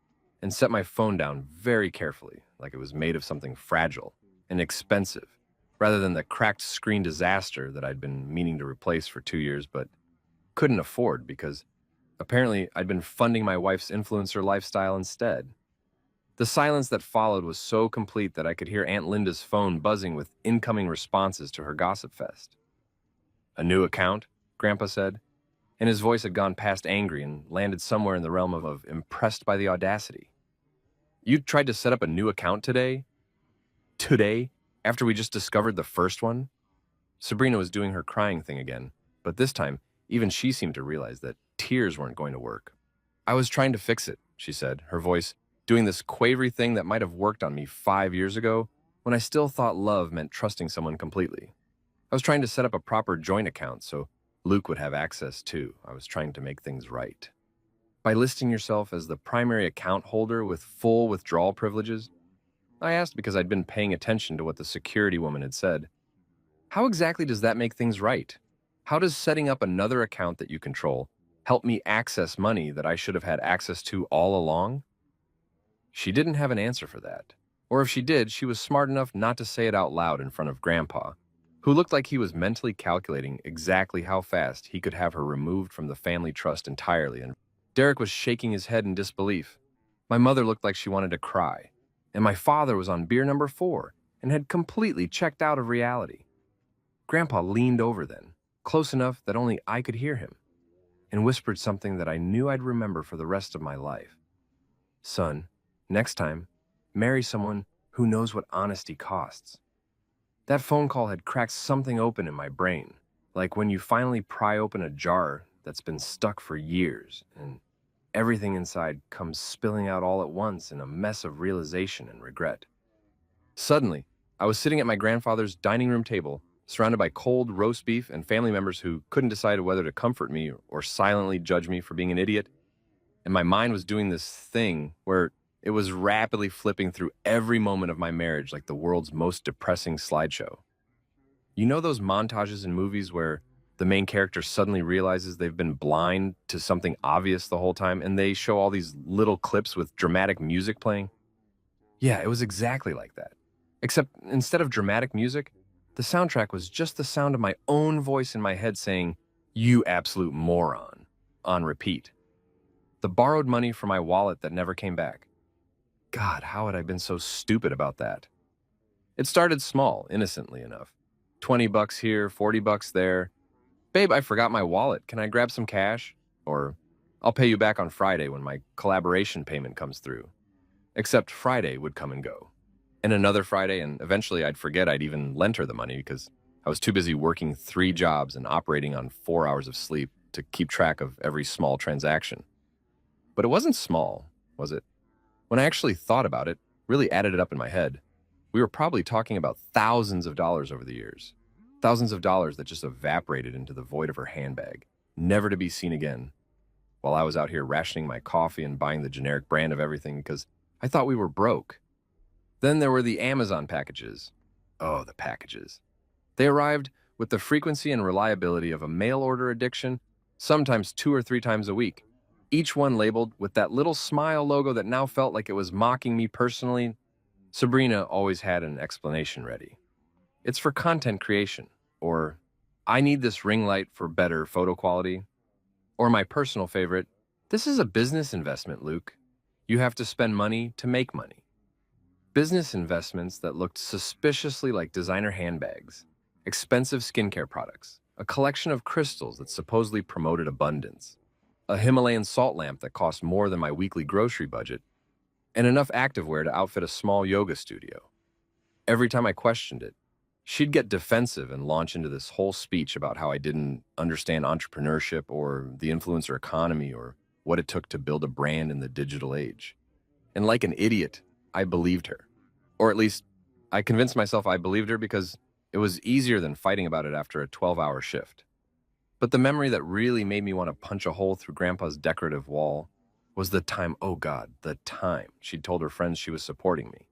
and set my phone down very carefully, like it was made of something fragile and expensive, rather than the cracked screen disaster that I'd been meaning to replace for 2 years but couldn't afford because apparently I'd been funding my wife's influencer lifestyle instead. The silence that followed was so complete that I could hear Aunt Linda's phone buzzing with incoming responses to her gossip fest. "A new account?" Grandpa said, and his voice had gone past angry and landed somewhere in the realm of impressed by the audacity. "You tried to set up a new account today? Today? After we just discovered the first one?" Sabrina was doing her crying thing again, but this time, even she seemed to realize that tears weren't going to work. "I was trying to fix it," she said, her voice doing this quavery thing that might have worked on me 5 years ago when I still thought love meant trusting someone completely. "I was trying to set up a proper joint account so Luke would have access too. I was trying to make things right. By listing yourself as the primary account holder with full withdrawal privileges?" I asked because I'd been paying attention to what the security woman had said. "How exactly does that make things right? How does setting up another account that you control help me access money that I should have had access to all along?" She didn't have an answer for that. Or if she did, she was smart enough not to say it out loud in front of Grandpa, who looked like he was mentally calculating exactly how fast he could have her removed from the family trust entirely. And Derek was shaking his head in disbelief. My mother looked like she wanted to cry. And my father was on beer number 4 and had completely checked out of reality. Grandpa leaned over then, close enough that only I could hear him, and whispered something that I knew I'd remember for the rest of my life. "Son, next time, marry someone who knows what honesty costs." That phone call had cracked something open in my brain, like when you finally pry open a jar that's been stuck for years, and everything inside comes spilling out all at once in a mess of realization and regret. Suddenly, I was sitting at my grandfather's dining room table, surrounded by cold roast beef and family members who couldn't decide whether to comfort me or silently judge me for being an idiot. And my mind was doing this thing where it was rapidly flipping through every moment of my marriage like the world's most depressing slideshow. You know those montages in movies where the main character suddenly realizes they've been blind to something obvious the whole time, and they show all these little clips with dramatic music playing? Yeah, it was exactly like that. Except instead of dramatic music, the soundtrack was just the sound of my own voice in my head saying, "You absolute moron," on repeat. The borrowed money from my wallet that never came back. God, how had I been so stupid about that? It started small, innocently enough. 20 bucks here, 40 bucks there. Babe, I forgot my wallet. Can I grab some cash? Or, I'll pay you back on Friday when my collaboration payment comes through. Except Friday would come and go. And another Friday, and eventually I'd forget I'd even lent her the money because I was too busy working 3 jobs and operating on 4 hours of sleep to keep track of every small transaction. But it wasn't small, was it? When I actually thought about it, really added it up in my head, we were probably talking about thousands of dollars over the years. Thousands of dollars that just evaporated into the void of her handbag, never to be seen again, while I was out here rationing my coffee and buying the generic brand of everything because I thought we were broke. Then there were the Amazon packages. Oh, the packages. They arrived with the frequency and reliability of a mail order addiction, sometimes 2 or 3 times a week, each one labeled with that little smile logo that now felt like it was mocking me personally. Sabrina always had an explanation ready. It's for content creation, or I need this ring light for better photo quality, or my personal favorite, this is a business investment, Luke. You have to spend money to make money. Business investments that looked suspiciously like designer handbags, expensive skincare products, a collection of crystals that supposedly promoted abundance, a Himalayan salt lamp that cost more than my weekly grocery budget, and enough activewear to outfit a small yoga studio. Every time I questioned it, she'd get defensive and launch into this whole speech about how I didn't understand entrepreneurship or the influencer economy or what it took to build a brand in the digital age. And like an idiot, I believed her. Or at least, I convinced myself I believed her because it was easier than fighting about it after a 12-hour shift. But the memory that really made me want to punch a hole through Grandpa's decorative wall was the time, oh God, the time she'd told her friends she was supporting me.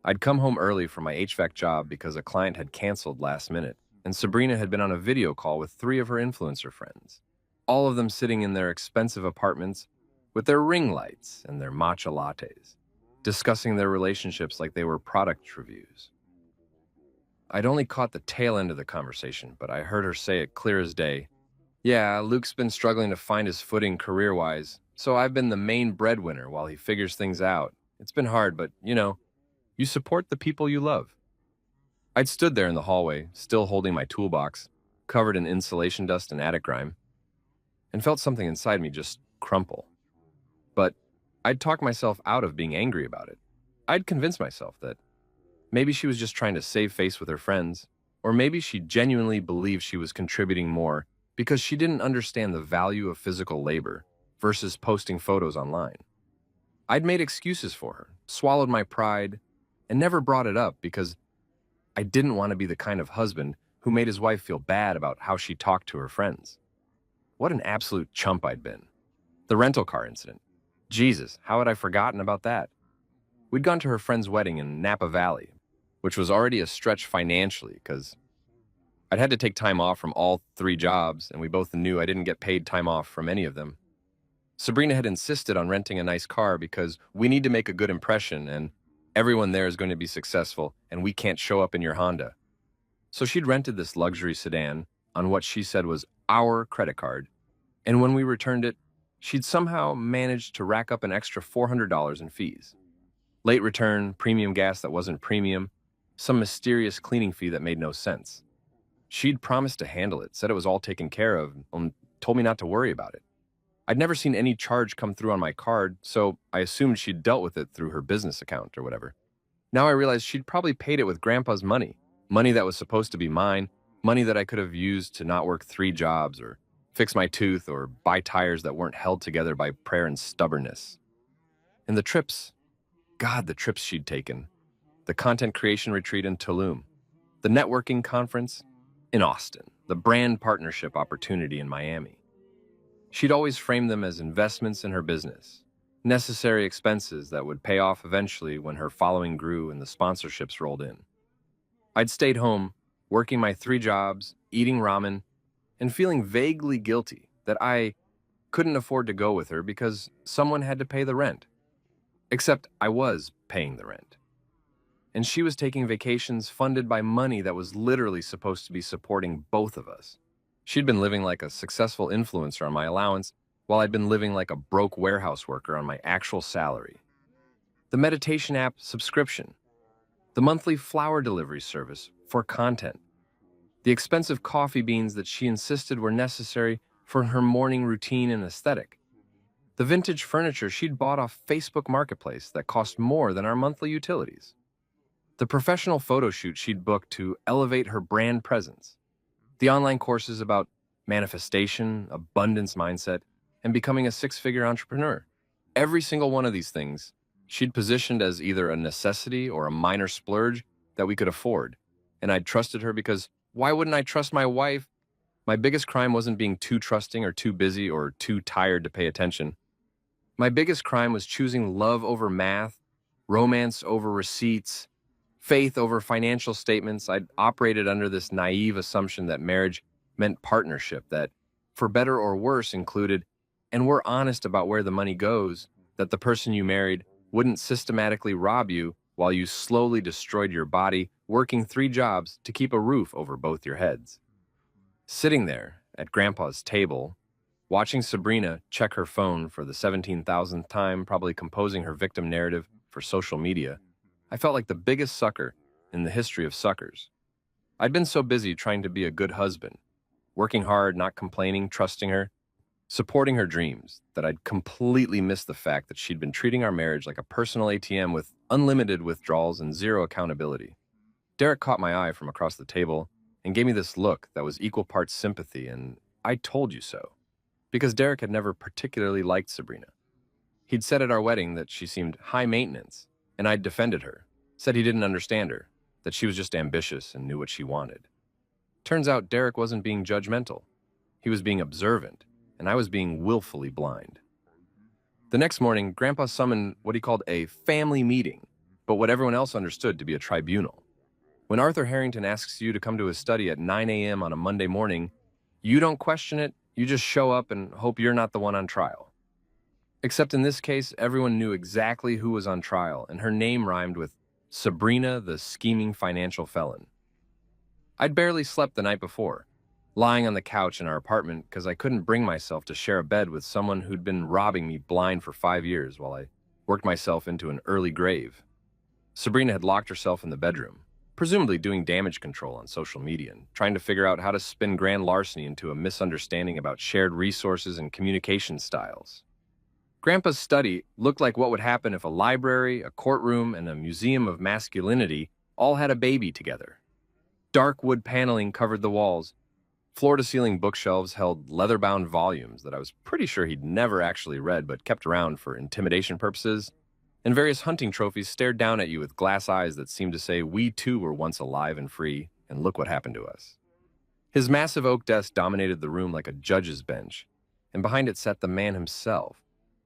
I'd come home early from my HVAC job because a client had canceled last minute, and Sabrina had been on a video call with 3 of her influencer friends, all of them sitting in their expensive apartments with their ring lights and their matcha lattes, discussing their relationships like they were product reviews. I'd only caught the tail end of the conversation, but I heard her say it clear as day. Yeah, Luke's been struggling to find his footing career-wise, so I've been the main breadwinner while he figures things out. It's been hard, but, you support the people you love. I'd stood there in the hallway, still holding my toolbox, covered in insulation dust and attic grime, and felt something inside me just crumple. But I'd talk myself out of being angry about it. I'd convince myself that maybe she was just trying to save face with her friends, or maybe she genuinely believed she was contributing more because she didn't understand the value of physical labor versus posting photos online. I'd made excuses for her, swallowed my pride, and never brought it up because I didn't want to be the kind of husband who made his wife feel bad about how she talked to her friends. What an absolute chump I'd been. The rental car incident. Jesus, how had I forgotten about that? We'd gone to her friend's wedding in Napa Valley, which was already a stretch financially because I'd had to take time off from all 3 jobs, and we both knew I didn't get paid time off from any of them. Sabrina had insisted on renting a nice car because we need to make a good impression and everyone there is going to be successful and we can't show up in your Honda. So she'd rented this luxury sedan on what she said was our credit card, and when we returned it, she'd somehow managed to rack up an extra $400 in fees. Late return, premium gas that wasn't premium, some mysterious cleaning fee that made no sense. She'd promised to handle it, said it was all taken care of, and told me not to worry about it. I'd never seen any charge come through on my card, so I assumed she'd dealt with it through her business account or whatever. Now I realized she'd probably paid it with Grandpa's money, money that was supposed to be mine, money that I could have used to not work 3 jobs or fix my tooth or buy tires that weren't held together by prayer and stubbornness. And the trips, God, the trips she'd taken. The content creation retreat in Tulum, the networking conference in Austin, the brand partnership opportunity in Miami. She'd always framed them as investments in her business, necessary expenses that would pay off eventually when her following grew and the sponsorships rolled in. I'd stayed home, working my 3 jobs, eating ramen, and feeling vaguely guilty that I couldn't afford to go with her because someone had to pay the rent. Except I was paying the rent. And she was taking vacations funded by money that was literally supposed to be supporting both of us. She'd been living like a successful influencer on my allowance, while I'd been living like a broke warehouse worker on my actual salary. The meditation app subscription. the monthly flower delivery service for content, the expensive coffee beans that she insisted were necessary for her morning routine and aesthetic, the vintage furniture she'd bought off Facebook Marketplace that cost more than our monthly utilities, the professional photo shoot she'd booked to elevate her brand presence, the online courses about manifestation, abundance mindset, and becoming a six-figure entrepreneur. Every single one of these things she'd positioned as either a necessity or a minor splurge that we could afford. And I'd trusted her because why wouldn't I trust my wife? My biggest crime wasn't being too trusting or too busy or too tired to pay attention. My biggest crime was choosing love over math, romance over receipts, faith over financial statements. I'd operated under this naive assumption that marriage meant partnership, that, for better or worse, included, and we're honest about where the money goes, that the person you married wouldn't systematically rob you while you slowly destroyed your body, working 3 jobs to keep a roof over both your heads. Sitting there at Grandpa's table, watching Sabrina check her phone for the 17,000th time, probably composing her victim narrative for social media, I felt like the biggest sucker in the history of suckers. I'd been so busy trying to be a good husband, working hard, not complaining, trusting her, supporting her dreams, that I'd completely missed the fact that she'd been treating our marriage like a personal ATM with unlimited withdrawals and zero accountability. Derek caught my eye from across the table and gave me this look that was equal parts sympathy and "I told you so," because Derek had never particularly liked Sabrina. He'd said at our wedding that she seemed high maintenance, and I'd defended her, said he didn't understand her, that she was just ambitious and knew what she wanted. Turns out Derek wasn't being judgmental. He was being observant, and I was being willfully blind. The next morning, Grandpa summoned what he called a family meeting, but what everyone else understood to be a tribunal. When Arthur Harrington asks you to come to his study at 9 a.m. on a Monday morning, you don't question it, you just show up and hope you're not the one on trial. Except in this case, everyone knew exactly who was on trial, and her name rhymed with Sabrina, the scheming financial felon. I'd barely slept the night before, lying on the couch in our apartment because I couldn't bring myself to share a bed with someone who'd been robbing me blind for 5 years while I worked myself into an early grave. Sabrina had locked herself in the bedroom, presumably doing damage control on social media and trying to figure out how to spin grand larceny into a misunderstanding about shared resources and communication styles. Grandpa's study looked like what would happen if a library, a courtroom, and a museum of masculinity all had a baby together. Dark wood paneling covered the walls. Floor-to-ceiling bookshelves held leather-bound volumes that I was pretty sure he'd never actually read but kept around for intimidation purposes, and various hunting trophies stared down at you with glass eyes that seemed to say, "We too were once alive and free, and look what happened to us." His massive oak desk dominated the room like a judge's bench, and behind it sat the man himself,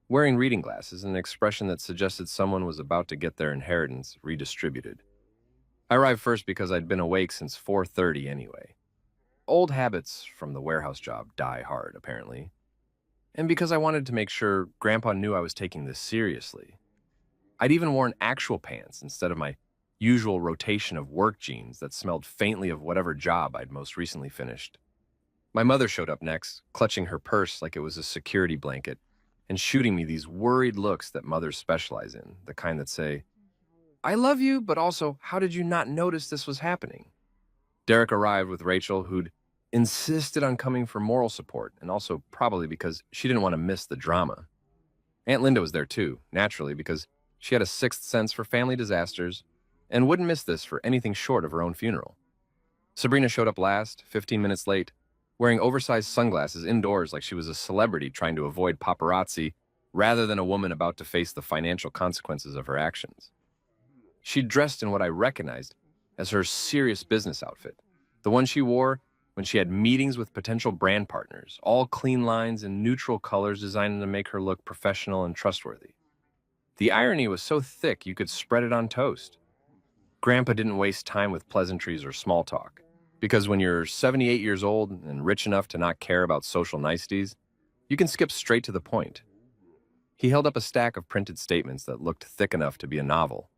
wearing reading glasses and an expression that suggested someone was about to get their inheritance redistributed. I arrived first because I'd been awake since 4:30 anyway. Old habits from the warehouse job die hard, apparently. And because I wanted to make sure Grandpa knew I was taking this seriously. I'd even worn actual pants instead of my usual rotation of work jeans that smelled faintly of whatever job I'd most recently finished. My mother showed up next, clutching her purse like it was a security blanket, and shooting me these worried looks that mothers specialize in, the kind that say, "I love you, but also, how did you not notice this was happening?" Derek arrived with Rachel, who'd insisted on coming for moral support, and also probably because she didn't want to miss the drama. Aunt Linda was there too, naturally, because she had a sixth sense for family disasters and wouldn't miss this for anything short of her own funeral. Sabrina showed up last, 15 minutes late, wearing oversized sunglasses indoors like she was a celebrity trying to avoid paparazzi rather than a woman about to face the financial consequences of her actions. She dressed in what I recognized as her serious business outfit, the one she wore when she had meetings with potential brand partners, all clean lines and neutral colors designed to make her look professional and trustworthy. The irony was so thick you could spread it on toast. Grandpa didn't waste time with pleasantries or small talk, because when you're 78 years old and rich enough to not care about social niceties, you can skip straight to the point. He held up a stack of printed statements that looked thick enough to be a novel,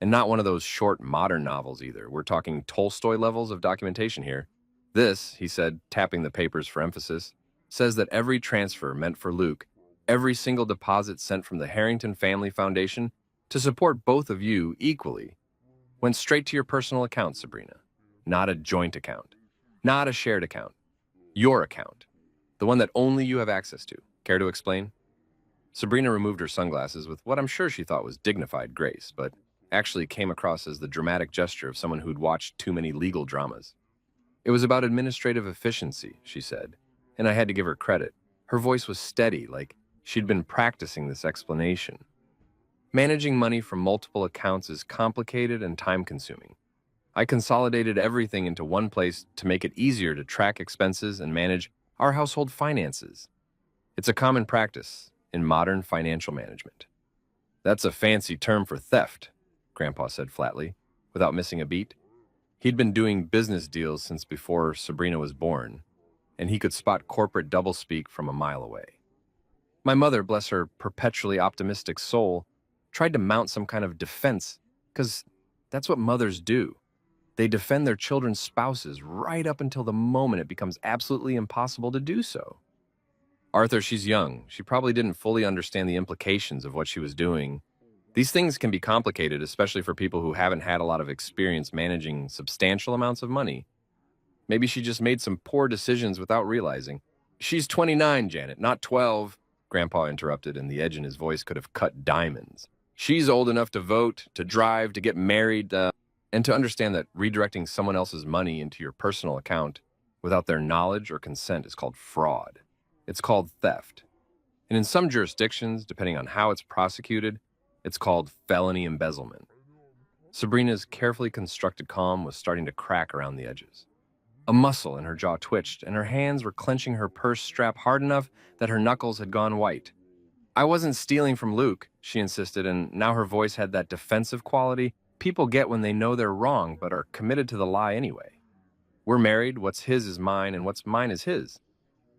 and not one of those short modern novels either. We're talking Tolstoy levels of documentation here. "This," he said, tapping the papers for emphasis, "says that every transfer meant for Luke, every single deposit sent from the Harrington Family Foundation to support both of you equally, Went straight to your personal account, Sabrina. Not a joint account. Not a shared account. Your account. The one that only you have access to. Care to explain? Sabrina removed her sunglasses with what I'm sure she thought was dignified grace, but actually came across as the dramatic gesture of someone who'd watched too many legal dramas. It was about administrative efficiency, she said, and I had to give her credit. Her voice was steady, like she'd been practicing this explanation. Managing money from multiple accounts is complicated and time-consuming. I consolidated everything into one place to make it easier to track expenses and manage our household finances. It's a common practice in modern financial management. That's a fancy term for theft, Grandpa said flatly, without missing a beat. He'd been doing business deals since before Sabrina was born, and he could spot corporate doublespeak from a mile away. My mother, bless her perpetually optimistic soul, tried to mount some kind of defense, because that's what mothers do. They defend their children's spouses right up until the moment it becomes absolutely impossible to do so. Arthur, she's young. She probably didn't fully understand the implications of what she was doing. These things can be complicated, especially for people who haven't had a lot of experience managing substantial amounts of money. Maybe she just made some poor decisions without realizing. She's 29, Janet, not 12, Grandpa interrupted, and the edge in his voice could have cut diamonds. She's old enough to vote, to drive, to get married, and to understand that redirecting someone else's money into your personal account without their knowledge or consent is called fraud. It's called theft. And in some jurisdictions, depending on how it's prosecuted, it's called felony embezzlement. Sabrina's carefully constructed calm was starting to crack around the edges. A muscle in her jaw twitched, and her hands were clenching her purse strap hard enough that her knuckles had gone white. I wasn't stealing from Luke, she insisted, and now her voice had that defensive quality people get when they know they're wrong but are committed to the lie anyway. We're married, what's his is mine, and what's mine is his.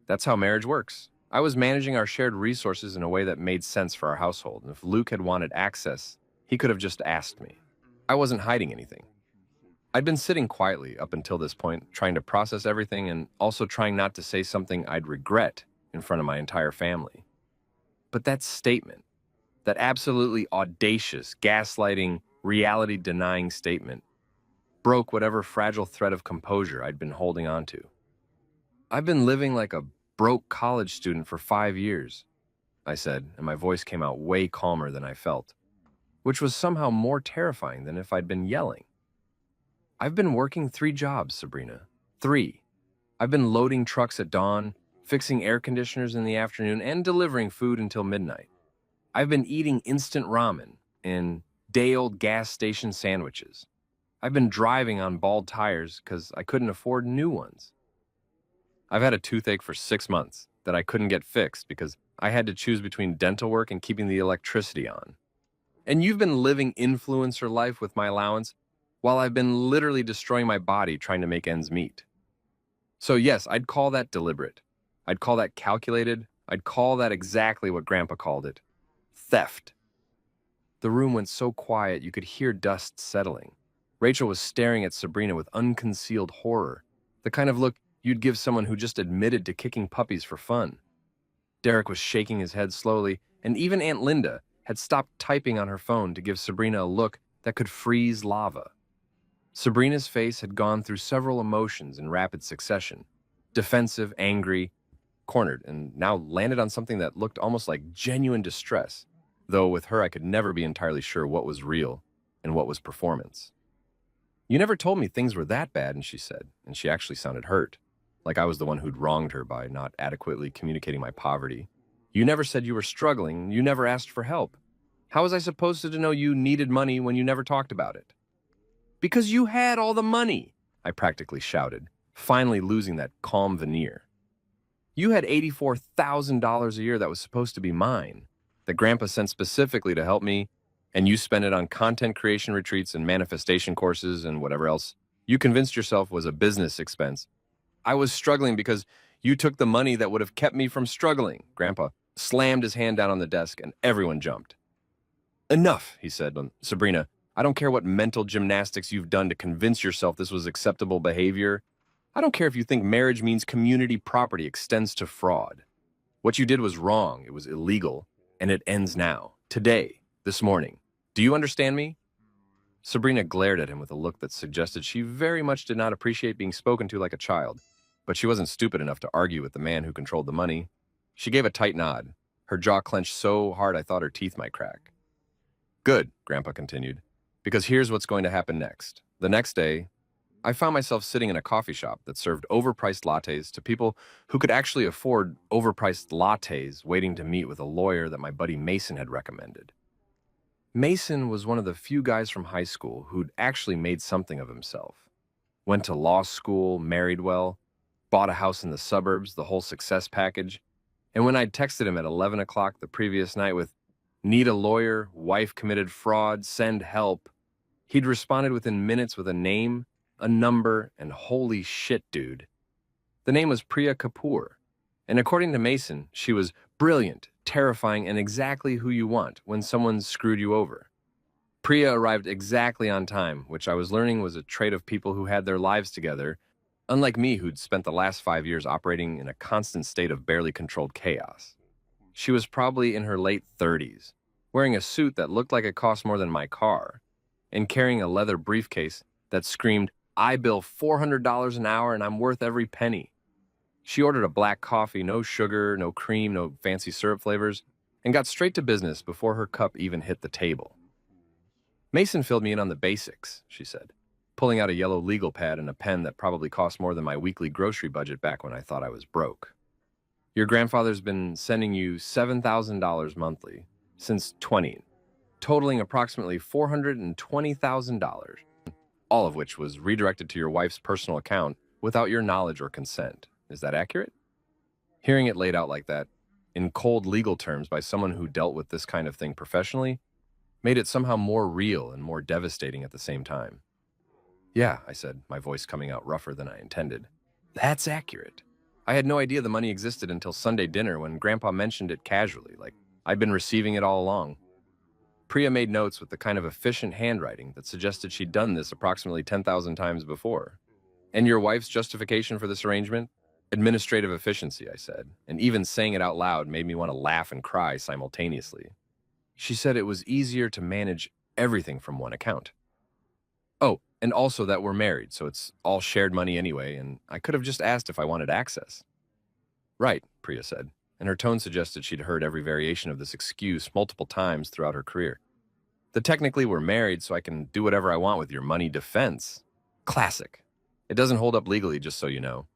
That's how marriage works. I was managing our shared resources in a way that made sense for our household, and if Luke had wanted access, he could have just asked me. I wasn't hiding anything. I'd been sitting quietly up until this point, trying to process everything and also trying not to say something I'd regret in front of my entire family. But that statement, that absolutely audacious, gaslighting, reality-denying statement, broke whatever fragile thread of composure I'd been holding on to. I've been living like a broke college student for 5 years, I said, and my voice came out way calmer than I felt, which was somehow more terrifying than if I'd been yelling. I've been working 3 jobs, Sabrina. 3. I've been loading trucks at dawn, fixing air conditioners in the afternoon, and delivering food until midnight. I've been eating instant ramen and day-old gas station sandwiches. I've been driving on bald tires because I couldn't afford new ones. I've had a toothache for 6 months that I couldn't get fixed because I had to choose between dental work and keeping the electricity on. And you've been living influencer life with my allowance while I've been literally destroying my body trying to make ends meet. So yes, I'd call that deliberate. I'd call that calculated. I'd call that exactly what Grandpa called it. Theft. The room went so quiet you could hear dust settling. Rachel was staring at Sabrina with unconcealed horror, the kind of look you'd give someone who just admitted to kicking puppies for fun. Derek was shaking his head slowly, and even Aunt Linda had stopped typing on her phone to give Sabrina a look that could freeze lava. Sabrina's face had gone through several emotions in rapid succession, defensive, angry, cornered, and now landed on something that looked almost like genuine distress, though with her I could never be entirely sure what was real and what was performance. You never told me things were that bad, and she said, and she actually sounded hurt, like I was the one who'd wronged her by not adequately communicating my poverty. You never said you were struggling. You never asked for help. How was I supposed to know you needed money when you never talked about it? Because you had all the money, I practically shouted, finally losing that calm veneer. You had $84,000 a year that was supposed to be mine, that Grandpa sent specifically to help me, and you spent it on content creation retreats and manifestation courses and whatever else you convinced yourself was a business expense. I was struggling because you took the money that would have kept me from struggling. Grandpa slammed his hand down on the desk and everyone jumped. Enough, he said. Sabrina, I don't care what mental gymnastics you've done to convince yourself this was acceptable behavior. I don't care if you think marriage means community property extends to fraud. What you did was wrong, it was illegal, and it ends now, today, this morning. Do you understand me? Sabrina glared at him with a look that suggested she very much did not appreciate being spoken to like a child, but she wasn't stupid enough to argue with the man who controlled the money. She gave a tight nod, her jaw clenched so hard I thought her teeth might crack. Good, Grandpa continued, because here's what's going to happen next. The next day, I found myself sitting in a coffee shop that served overpriced lattes to people who could actually afford overpriced lattes, waiting to meet with a lawyer that my buddy Mason had recommended. Mason was one of the few guys from high school who'd actually made something of himself. Went to law school, married well, bought a house in the suburbs, the whole success package. And when I'd texted him at 11 o'clock the previous night with, "Need a lawyer, wife committed fraud, send help," he'd responded within minutes with a name, a number, and holy shit, dude. The name was Priya Kapoor. And according to Mason, she was brilliant, terrifying, and exactly who you want when someone's screwed you over. Priya arrived exactly on time, which I was learning was a trait of people who had their lives together, unlike me who'd spent the last 5 years operating in a constant state of barely controlled chaos. She was probably in her late 30s, wearing a suit that looked like it cost more than my car, and carrying a leather briefcase that screamed, "I bill $400 an hour and I'm worth every penny." She ordered a black coffee, no sugar, no cream, no fancy syrup flavors, and got straight to business before her cup even hit the table. "Mason filled me in on the basics," she said, pulling out a yellow legal pad and a pen that probably cost more than my weekly grocery budget back when I thought I was broke. "Your grandfather's been sending you $7,000 monthly since 20, totaling approximately $420,000, all of which was redirected to your wife's personal account without your knowledge or consent. Is that accurate?" Hearing it laid out like that, in cold legal terms by someone who dealt with this kind of thing professionally, made it somehow more real and more devastating at the same time. "Yeah," I said, my voice coming out rougher than I intended. "That's accurate. I had no idea the money existed until Sunday dinner when Grandpa mentioned it casually, like I'd been receiving it all along." Priya made notes with the kind of efficient handwriting that suggested she'd done this approximately 10,000 times before. "And your wife's justification for this arrangement?" "Administrative efficiency," I said, and even saying it out loud made me want to laugh and cry simultaneously. She said it was easier to manage everything from one account. "Oh, and also that we're married, so it's all shared money anyway, and I could have just asked if I wanted access." "Right," Priya said, and her tone suggested she'd heard every variation of this excuse multiple times throughout her career. "The technically we're married, so I can do whatever I want with your money defense. Classic. It doesn't hold up legally, just so you know.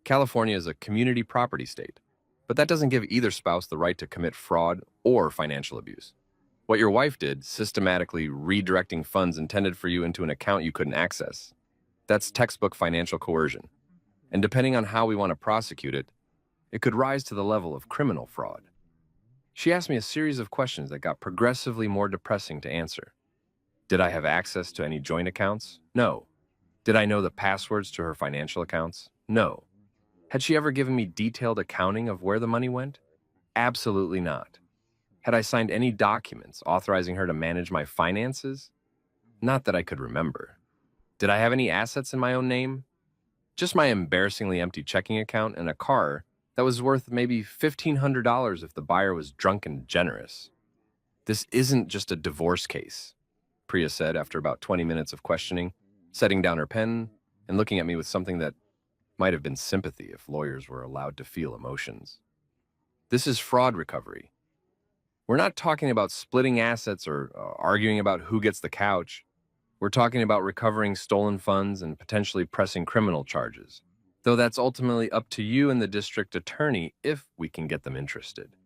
California is a community property state, but that doesn't give either spouse the right to commit fraud or financial abuse. What your wife did, systematically redirecting funds intended for you into an account you couldn't access, that's textbook financial coercion. And depending on how we want to prosecute it, it could rise to the level of criminal fraud." She asked me a series of questions that got progressively more depressing to answer. Did I have access to any joint accounts? No. Did I know the passwords to her financial accounts? No. Had she ever given me detailed accounting of where the money went? Absolutely not. Had I signed any documents authorizing her to manage my finances? Not that I could remember. Did I have any assets in my own name? Just my embarrassingly empty checking account and a car that was worth maybe $1,500 if the buyer was drunk and generous. "This isn't just a divorce case," Priya said after about 20 minutes of questioning, setting down her pen and looking at me with something that might have been sympathy if lawyers were allowed to feel emotions. "This is fraud recovery. We're not talking about splitting assets or arguing about who gets the couch. We're talking about recovering stolen funds and potentially pressing criminal charges, though that's ultimately up to you and the district attorney if we can get them interested."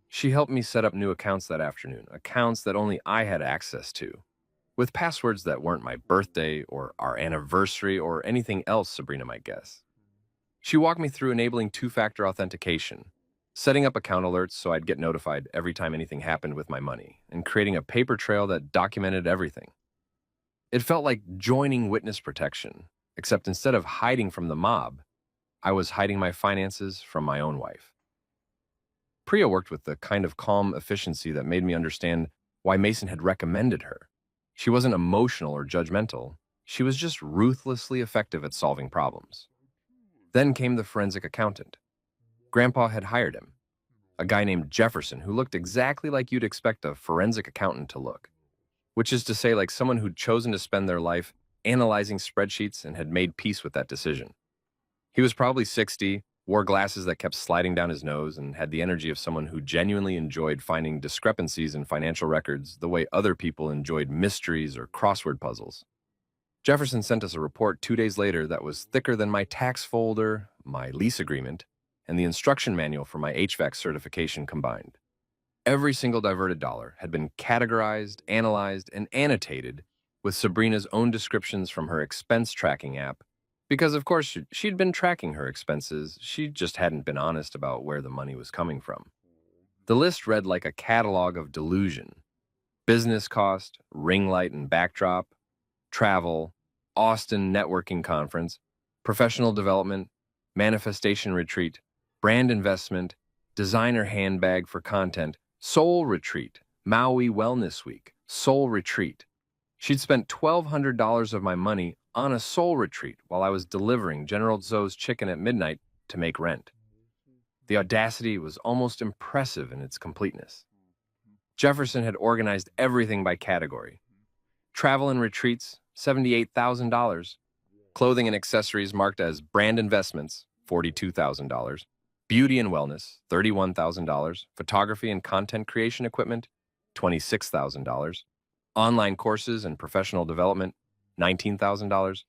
She helped me set up new accounts that afternoon, accounts that only I had access to, with passwords that weren't my birthday or our anniversary or anything else Sabrina might guess. She walked me through enabling two-factor authentication, setting up account alerts so I'd get notified every time anything happened with my money, and creating a paper trail that documented everything. It felt like joining witness protection, except instead of hiding from the mob, I was hiding my finances from my own wife. Priya worked with the kind of calm efficiency that made me understand why Mason had recommended her. She wasn't emotional or judgmental. She was just ruthlessly effective at solving problems. Then came the forensic accountant. Grandpa had hired him, a guy named Jefferson who looked exactly like you'd expect a forensic accountant to look. which is to say, like someone who'd chosen to spend their life analyzing spreadsheets and had made peace with that decision. He was probably 60, wore glasses that kept sliding down his nose, and had the energy of someone who genuinely enjoyed finding discrepancies in financial records the way other people enjoyed mysteries or crossword puzzles. Jefferson sent us a report 2 days later that was thicker than my tax folder, my lease agreement, and the instruction manual for my HVAC certification combined. Every single diverted dollar had been categorized, analyzed, and annotated with Sabrina's own descriptions from her expense tracking app, because of course she'd been tracking her expenses, she just hadn't been honest about where the money was coming from. The list read like a catalog of delusion: business cost, ring light and backdrop, travel, Austin networking conference, professional development, manifestation retreat, brand investment, designer handbag for content, soul retreat, Maui Wellness Week, soul retreat. She'd spent $1,200 of my money on a soul retreat while I was delivering General Tso's chicken at midnight to make rent. The audacity was almost impressive in its completeness. Jefferson had organized everything by category. Travel and retreats, $78,000. Clothing and accessories marked as brand investments, $42,000. Beauty and wellness, $31,000. Photography and content creation equipment, $26,000. Online courses and professional development, $19,000.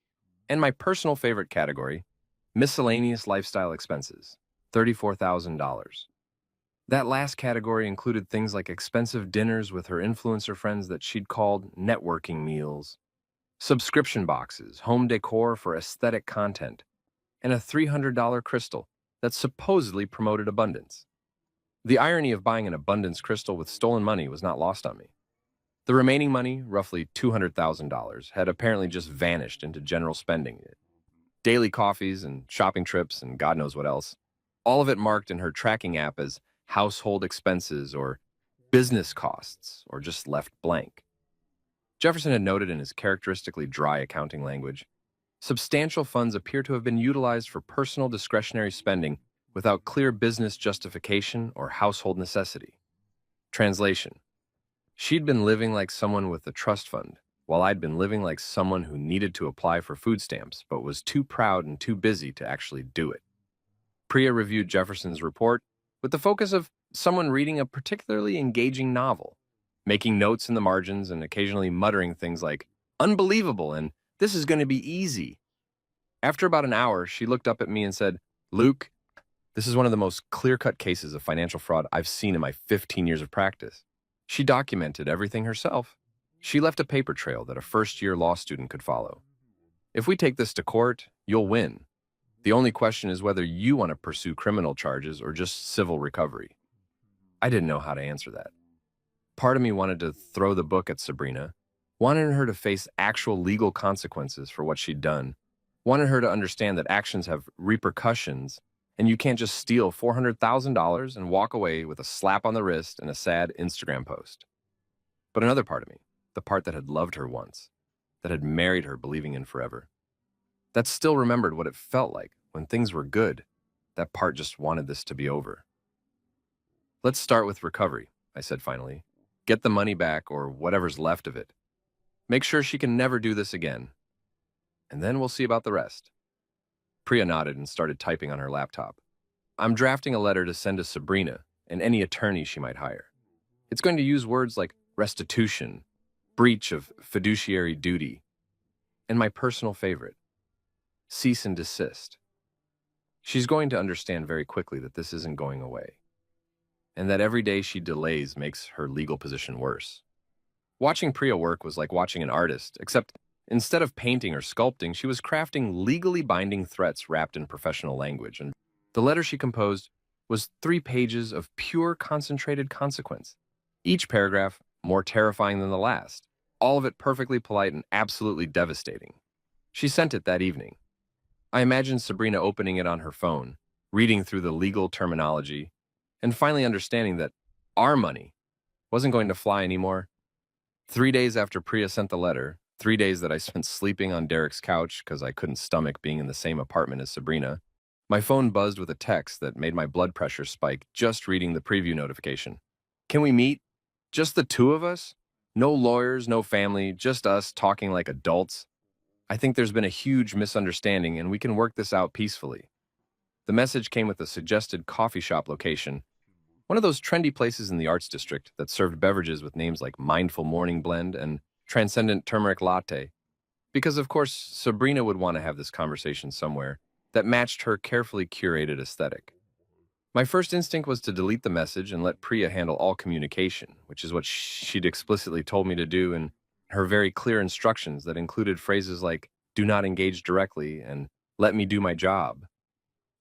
And my personal favorite category, miscellaneous lifestyle expenses, $34,000. That last category included things like expensive dinners with her influencer friends that she'd called networking meals, subscription boxes, home decor for aesthetic content, and a $300 crystal that supposedly promoted abundance. The irony of buying an abundance crystal with stolen money was not lost on me. The remaining money, roughly $200,000, had apparently just vanished into general spending. Daily coffees and shopping trips and God knows what else. All of it marked in her tracking app as household expenses or business costs, or just left blank. Jefferson had noted in his characteristically dry accounting language, substantial funds appear to have been utilized for personal discretionary spending without clear business justification or household necessity. Translation: she'd been living like someone with a trust fund, while I'd been living like someone who needed to apply for food stamps but was too proud and too busy to actually do it. Priya reviewed Jefferson's report with the focus of someone reading a particularly engaging novel, making notes in the margins and occasionally muttering things like, "Unbelievable," and "This is going to be easy." After about an hour, she looked up at me and said, "Luke, this is one of the most clear-cut cases of financial fraud I've seen in my 15 years of practice." She documented everything herself. She left a paper trail that a first-year law student could follow. "If we take this to court, you'll win. The only question is whether you want to pursue criminal charges or just civil recovery." I didn't know how to answer that. Part of me wanted to throw the book at Sabrina, wanted her to face actual legal consequences for what she'd done, wanted her to understand that actions have repercussions, and you can't just steal $400,000 and walk away with a slap on the wrist and a sad Instagram post. But another part of me, the part that had loved her once, that had married her believing in forever, that still remembered what it felt like when things were good, that part just wanted this to be over. "Let's start with recovery," I said finally. "Get the money back or whatever's left of it. Make sure she can never do this again. And then we'll see about the rest." Priya nodded and started typing on her laptop. "I'm drafting a letter to send to Sabrina and any attorney she might hire. It's going to use words like restitution, breach of fiduciary duty, and my personal favorite, cease and desist. She's going to understand very quickly that this isn't going away, and that every day she delays makes her legal position worse." Watching Priya work was like watching an artist, except instead of painting or sculpting, she was crafting legally binding threats wrapped in professional language, and the letter she composed was 3 pages of pure concentrated consequence. Each paragraph more terrifying than the last, all of it perfectly polite and absolutely devastating. She sent it that evening. I imagined Sabrina opening it on her phone, reading through the legal terminology, and finally understanding that our money wasn't going to fly anymore. 3 days after Priya sent the letter, 3 days that I spent sleeping on Derek's couch because I couldn't stomach being in the same apartment as Sabrina, my phone buzzed with a text that made my blood pressure spike just reading the preview notification. "Can we meet? Just the two of us? No lawyers, no family, just us talking like adults. I think there's been a huge misunderstanding and we can work this out peacefully. The message came with a suggested coffee shop location, one of those trendy places in the Arts District that served beverages with names like Mindful Morning Blend and Transcendent Turmeric Latte. Because, of course, Sabrina would want to have this conversation somewhere that matched her carefully curated aesthetic. My first instinct was to delete the message and let Priya handle all communication, which is what she'd explicitly told me to do in her very clear instructions that included phrases like, do not engage directly and let me do my job.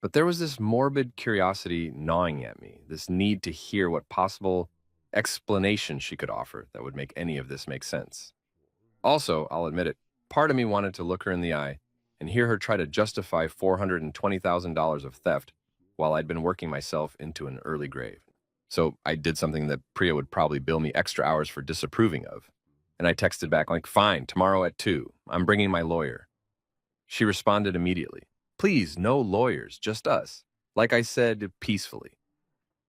But there was this morbid curiosity gnawing at me, this need to hear what possible explanation she could offer that would make any of this make sense. Also, I'll admit it, part of me wanted to look her in the eye and hear her try to justify $420,000 of theft while I'd been working myself into an early grave. So I did something that Priya would probably bill me extra hours for disapproving of. And I texted back like, fine, tomorrow at 2. I'm bringing my lawyer. She responded immediately. Please, no lawyers, just us. Like I said, peacefully.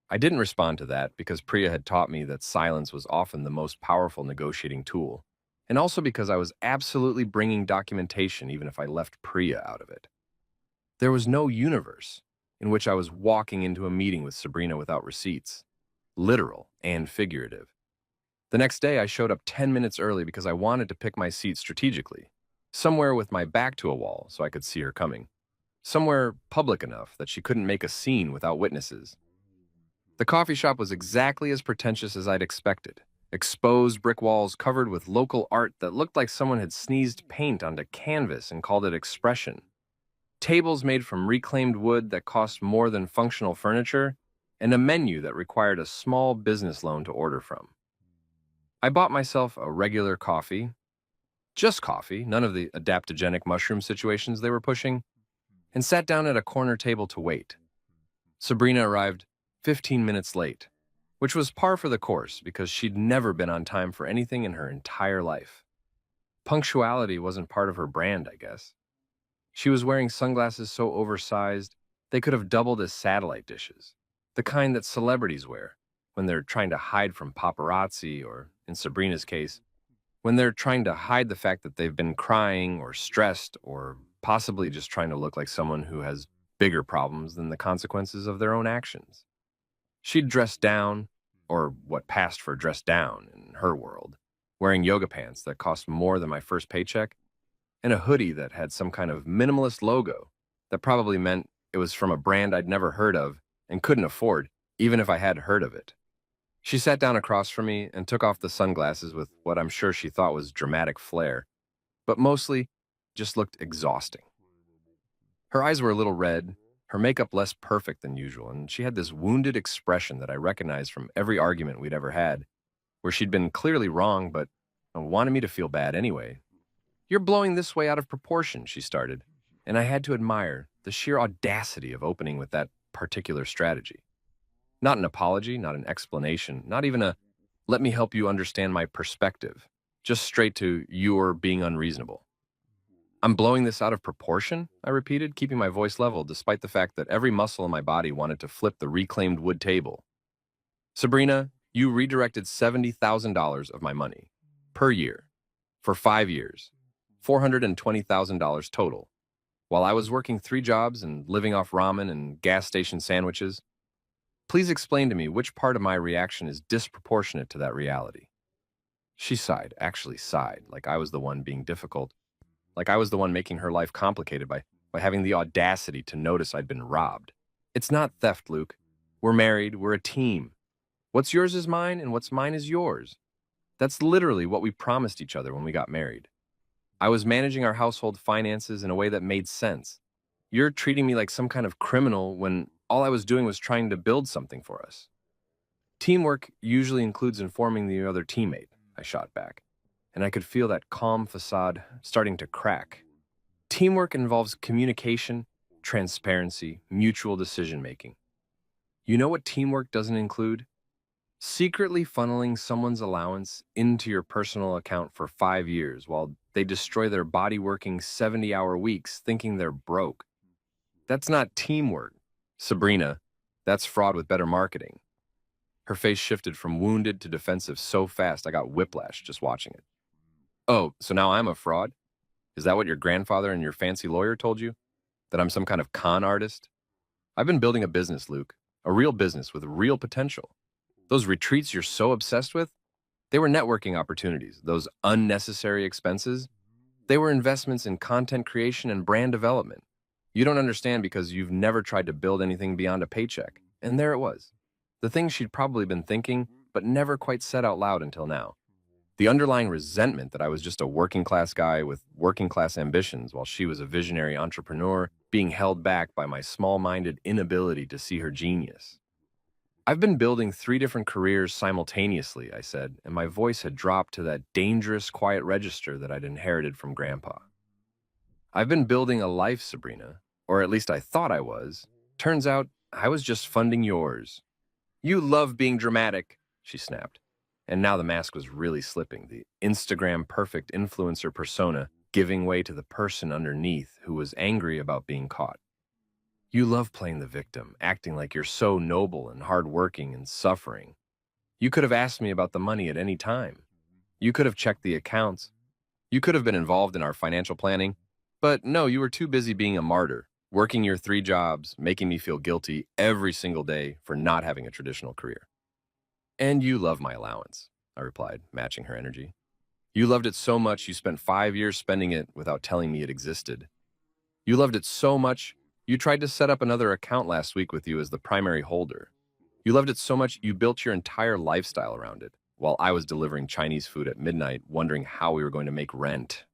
I didn't respond to that because Priya had taught me that silence was often the most powerful negotiating tool, and also because I was absolutely bringing documentation even if I left Priya out of it. There was no universe in which I was walking into a meeting with Sabrina without receipts, literal and figurative. The next day, I showed up 10 minutes early because I wanted to pick my seat strategically, somewhere with my back to a wall so I could see her coming, somewhere public enough that she couldn't make a scene without witnesses. The coffee shop was exactly as pretentious as I'd expected. Exposed brick walls covered with local art that looked like someone had sneezed paint onto canvas and called it expression. Tables made from reclaimed wood that cost more than functional furniture, and a menu that required a small business loan to order from. I bought myself a regular coffee, just coffee, none of the adaptogenic mushroom situations they were pushing, and sat down at a corner table to wait. Sabrina arrived 15 minutes late, which was par for the course because she'd never been on time for anything in her entire life. Punctuality wasn't part of her brand, I guess. She was wearing sunglasses so oversized they could have doubled as satellite dishes, the kind that celebrities wear when they're trying to hide from paparazzi or, in Sabrina's case, when they're trying to hide the fact that they've been crying or stressed or possibly just trying to look like someone who has bigger problems than the consequences of their own actions. She'd dressed down, or what passed for dressed down in her world, wearing yoga pants that cost more than my first paycheck, and a hoodie that had some kind of minimalist logo that probably meant it was from a brand I'd never heard of and couldn't afford, even if I had heard of it. She sat down across from me and took off the sunglasses with what I'm sure she thought was dramatic flair, but mostly just looked exhausting. Her eyes were a little red, her makeup less perfect than usual, and she had this wounded expression that I recognized from every argument we'd ever had, where she'd been clearly wrong but wanted me to feel bad anyway. You're blowing this way out of proportion, she started, and I had to admire the sheer audacity of opening with that particular strategy. Not an apology, not an explanation, not even a let me help you understand my perspective, just straight to you're being unreasonable. I'm blowing this out of proportion, I repeated, keeping my voice level despite the fact that every muscle in my body wanted to flip the reclaimed wood table. Sabrina, you redirected $70,000 of my money per year for 5 years, $420,000 total, while I was working 3 jobs and living off ramen and gas station sandwiches. Please explain to me which part of my reaction is disproportionate to that reality. She sighed, actually sighed, like I was the one being difficult, like I was the one making her life complicated by having the audacity to notice I'd been robbed. It's not theft, Luke. We're married, we're a team. What's yours is mine, and what's mine is yours. That's literally what we promised each other when we got married. I was managing our household finances in a way that made sense. You're treating me like some kind of criminal when all I was doing was trying to build something for us. Teamwork usually includes informing the other teammate, I shot back, and I could feel that calm facade starting to crack. Teamwork involves communication, transparency, mutual decision-making. You know what teamwork doesn't include? Secretly funneling someone's allowance into your personal account for 5 years while they destroy their body-working 70-hour weeks thinking they're broke. That's not teamwork, Sabrina. That's fraud with better marketing. Her face shifted from wounded to defensive so fast I got whiplash just watching it. Oh, so now I'm a fraud? Is that what your grandfather and your fancy lawyer told you? That I'm some kind of con artist? I've been building a business, Luke. A real business with real potential. Those retreats you're so obsessed with, they were networking opportunities. Those unnecessary expenses, they were investments in content creation and brand development. You don't understand because you've never tried to build anything beyond a paycheck. And there it was. The thing she'd probably been thinking, but never quite said out loud until now. The underlying resentment that I was just a working class guy with working class ambitions while she was a visionary entrepreneur being held back by my small-minded inability to see her genius. I've been building 3 different careers simultaneously, I said, and my voice had dropped to that dangerous, quiet register that I'd inherited from Grandpa. I've been building a life, Sabrina, or at least I thought I was. Turns out I was just funding yours. You love being dramatic, she snapped. And now the mask was really slipping, the Instagram perfect influencer persona giving way to the person underneath who was angry about being caught. You love playing the victim, acting like you're so noble and hardworking and suffering. You could have asked me about the money at any time. You could have checked the accounts. You could have been involved in our financial planning. But no, you were too busy being a martyr, working your 3 jobs, making me feel guilty every single day for not having a traditional career. And you love my allowance, I replied, matching her energy. You loved it so much you spent 5 years spending it without telling me it existed. You loved it so much you tried to set up another account last week with you as the primary holder. You loved it so much you built your entire lifestyle around it, while I was delivering Chinese food at midnight, wondering how we were going to make rent.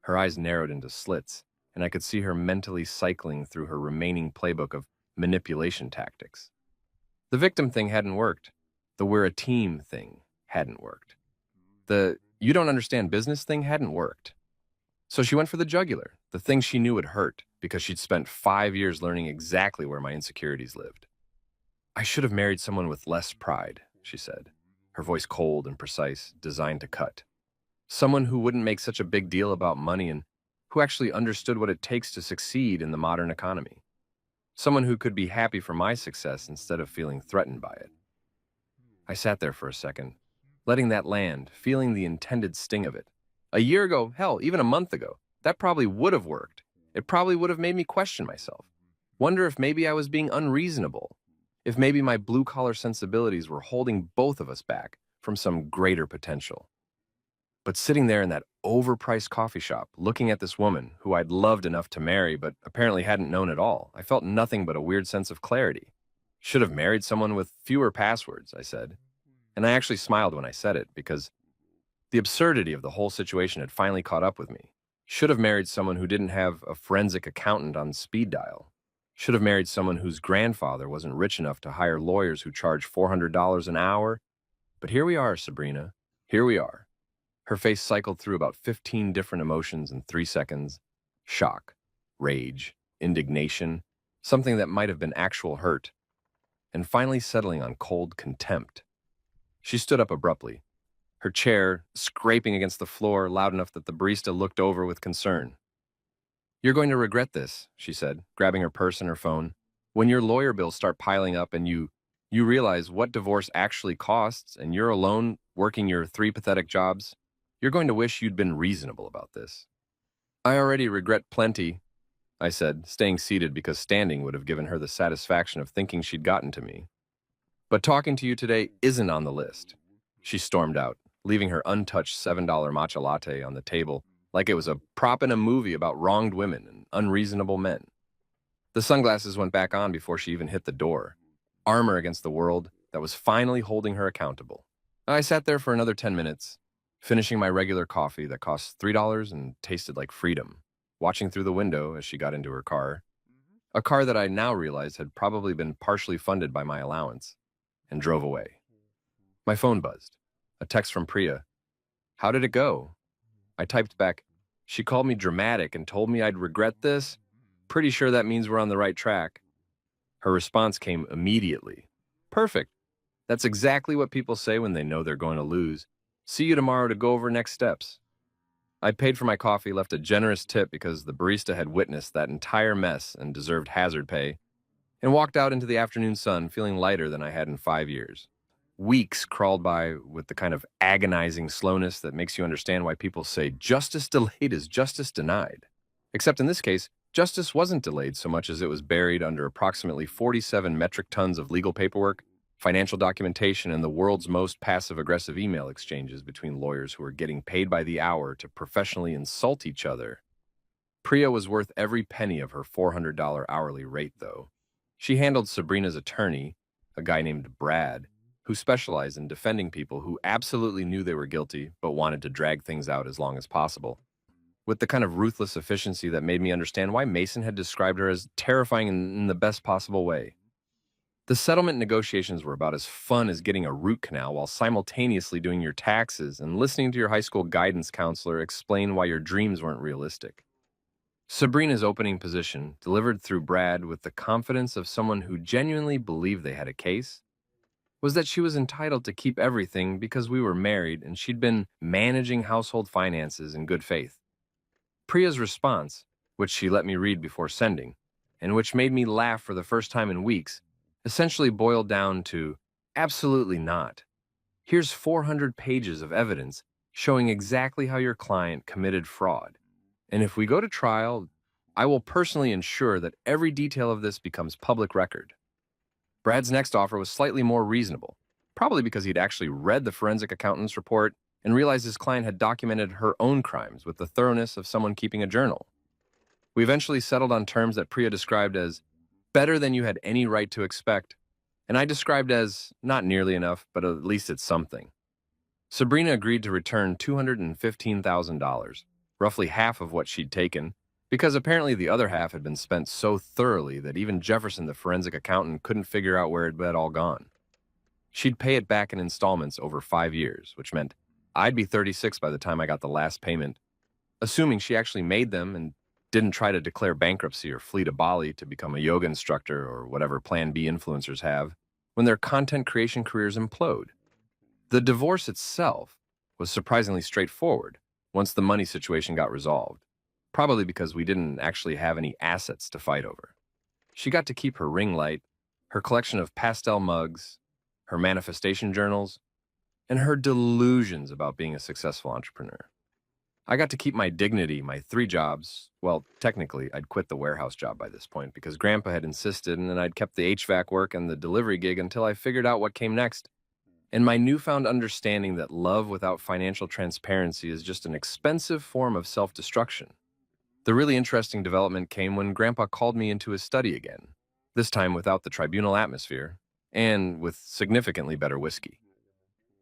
Her eyes narrowed into slits, and I could see her mentally cycling through her remaining playbook of manipulation tactics. The victim thing hadn't worked. The we're a team thing hadn't worked. The you don't understand business thing hadn't worked. So she went for the jugular, the thing she knew would hurt, because she'd spent 5 years learning exactly where my insecurities lived. I should have married someone with less pride, she said, her voice cold and precise, designed to cut. Someone who wouldn't make such a big deal about money and who actually understood what it takes to succeed in the modern economy. Someone who could be happy for my success instead of feeling threatened by it. I sat there for a second, letting that land, feeling the intended sting of it. A year ago, hell, even a month ago, that probably would have worked. It probably would have made me question myself. Wonder if maybe I was being unreasonable. If maybe my blue-collar sensibilities were holding both of us back from some greater potential. But sitting there in that overpriced coffee shop, looking at this woman who I'd loved enough to marry but apparently hadn't known at all, I felt nothing but a weird sense of clarity. Should have married someone with fewer passwords, I said. And I actually smiled when I said it because the absurdity of the whole situation had finally caught up with me. Should have married someone who didn't have a forensic accountant on speed dial. Should have married someone whose grandfather wasn't rich enough to hire lawyers who charge $400 an hour. But here we are, Sabrina. Here we are. Her face cycled through about 15 different emotions in 3 seconds. Shock, rage, indignation, something that might have been actual hurt, and finally settling on cold contempt. She stood up abruptly, her chair scraping against the floor loud enough that the barista looked over with concern. You're going to regret this, she said, grabbing her purse and her phone. When your lawyer bills start piling up and you realize what divorce actually costs and you're alone working your 3 pathetic jobs, you're going to wish you'd been reasonable about this. I already regret plenty, I said, staying seated because standing would have given her the satisfaction of thinking she'd gotten to me. But talking to you today isn't on the list. She stormed out, leaving her untouched $7 matcha latte on the table like it was a prop in a movie about wronged women and unreasonable men. The sunglasses went back on before she even hit the door, armor against the world that was finally holding her accountable. I sat there for another 10 minutes, finishing my regular coffee that cost $3 and tasted like freedom, watching through the window as she got into her car, a car that I now realized had probably been partially funded by my allowance, and drove away. My phone buzzed. A text from Priya. How did it go? I typed back, she called me dramatic and told me I'd regret this. Pretty sure that means we're on the right track. Her response came immediately. Perfect. That's exactly what people say when they know they're going to lose. See you tomorrow to go over next steps. I paid for my coffee, left a generous tip because the barista had witnessed that entire mess and deserved hazard pay, and walked out into the afternoon sun feeling lighter than I had in 5 years. Weeks crawled by with the kind of agonizing slowness that makes you understand why people say justice delayed is justice denied. Except in this case, justice wasn't delayed so much as it was buried under approximately 47 metric tons of legal paperwork, financial documentation, and the world's most passive-aggressive email exchanges between lawyers who were getting paid by the hour to professionally insult each other. Priya was worth every penny of her $400 hourly rate, though. She handled Sabrina's attorney, a guy named Brad, who specialized in defending people who absolutely knew they were guilty but wanted to drag things out as long as possible, with the kind of ruthless efficiency that made me understand why Mason had described her as terrifying in the best possible way. The settlement negotiations were about as fun as getting a root canal while simultaneously doing your taxes and listening to your high school guidance counselor explain why your dreams weren't realistic. Sabrina's opening position, delivered through Brad with the confidence of someone who genuinely believed they had a case, was that she was entitled to keep everything because we were married and she'd been managing household finances in good faith. Priya's response, which she let me read before sending, and which made me laugh for the first time in weeks, essentially boiled down to, absolutely not. Here's 400 pages of evidence showing exactly how your client committed fraud. And if we go to trial, I will personally ensure that every detail of this becomes public record. Brad's next offer was slightly more reasonable, probably because he'd actually read the forensic accountant's report and realized his client had documented her own crimes with the thoroughness of someone keeping a journal. We eventually settled on terms that Priya described as better than you had any right to expect, and I described as not nearly enough, but at least it's something. Sabrina agreed to return $215,000, roughly half of what she'd taken, because apparently the other half had been spent so thoroughly that even Jefferson, the forensic accountant, couldn't figure out where it had all gone. She'd pay it back in installments over 5 years, which meant I'd be 36 by the time I got the last payment, assuming she actually made them and didn't try to declare bankruptcy or flee to Bali to become a yoga instructor or whatever Plan B influencers have when their content creation careers implode. The divorce itself was surprisingly straightforward once the money situation got resolved, probably because we didn't actually have any assets to fight over. She got to keep her ring light, her collection of pastel mugs, her manifestation journals, and her delusions about being a successful entrepreneur. I got to keep my dignity, my 3 jobs. Well, technically, I'd quit the warehouse job by this point because Grandpa had insisted, and then I'd kept the HVAC work and the delivery gig until I figured out what came next. And my newfound understanding that love without financial transparency is just an expensive form of self-destruction. The really interesting development came when Grandpa called me into his study again, this time without the tribunal atmosphere, and with significantly better whiskey.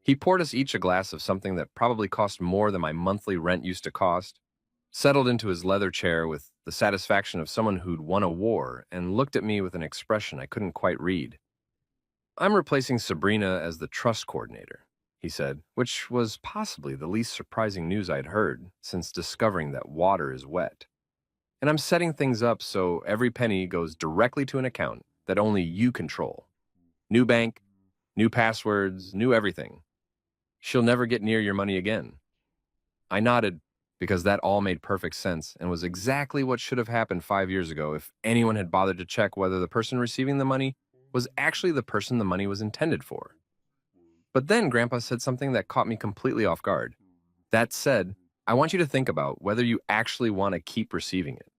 He poured us each a glass of something that probably cost more than my monthly rent used to cost, settled into his leather chair with the satisfaction of someone who'd won a war, and looked at me with an expression I couldn't quite read. "I'm replacing Sabrina as the trust coordinator," he said, which was possibly the least surprising news I'd heard since discovering that water is wet. "And I'm setting things up so every penny goes directly to an account that only you control. New bank, new passwords, new everything. She'll never get near your money again." I nodded because that all made perfect sense and was exactly what should have happened 5 years ago if anyone had bothered to check whether the person receiving the money was actually the person the money was intended for. But then Grandpa said something that caught me completely off guard. That said, I want you to think about whether you actually want to keep receiving it.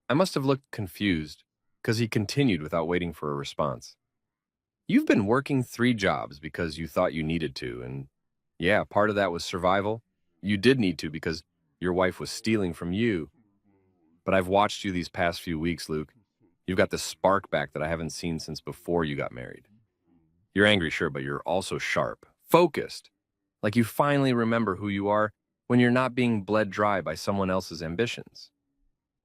I must have looked confused because he continued without waiting for a response. "You've been working 3 jobs because you thought you needed to, and yeah, part of that was survival. You did need to because your wife was stealing from you. But I've watched you these past few weeks, Luke. You've got this spark back that I haven't seen since before you got married. You're angry, sure, but you're also sharp, focused, like you finally remember who you are when you're not being bled dry by someone else's ambitions."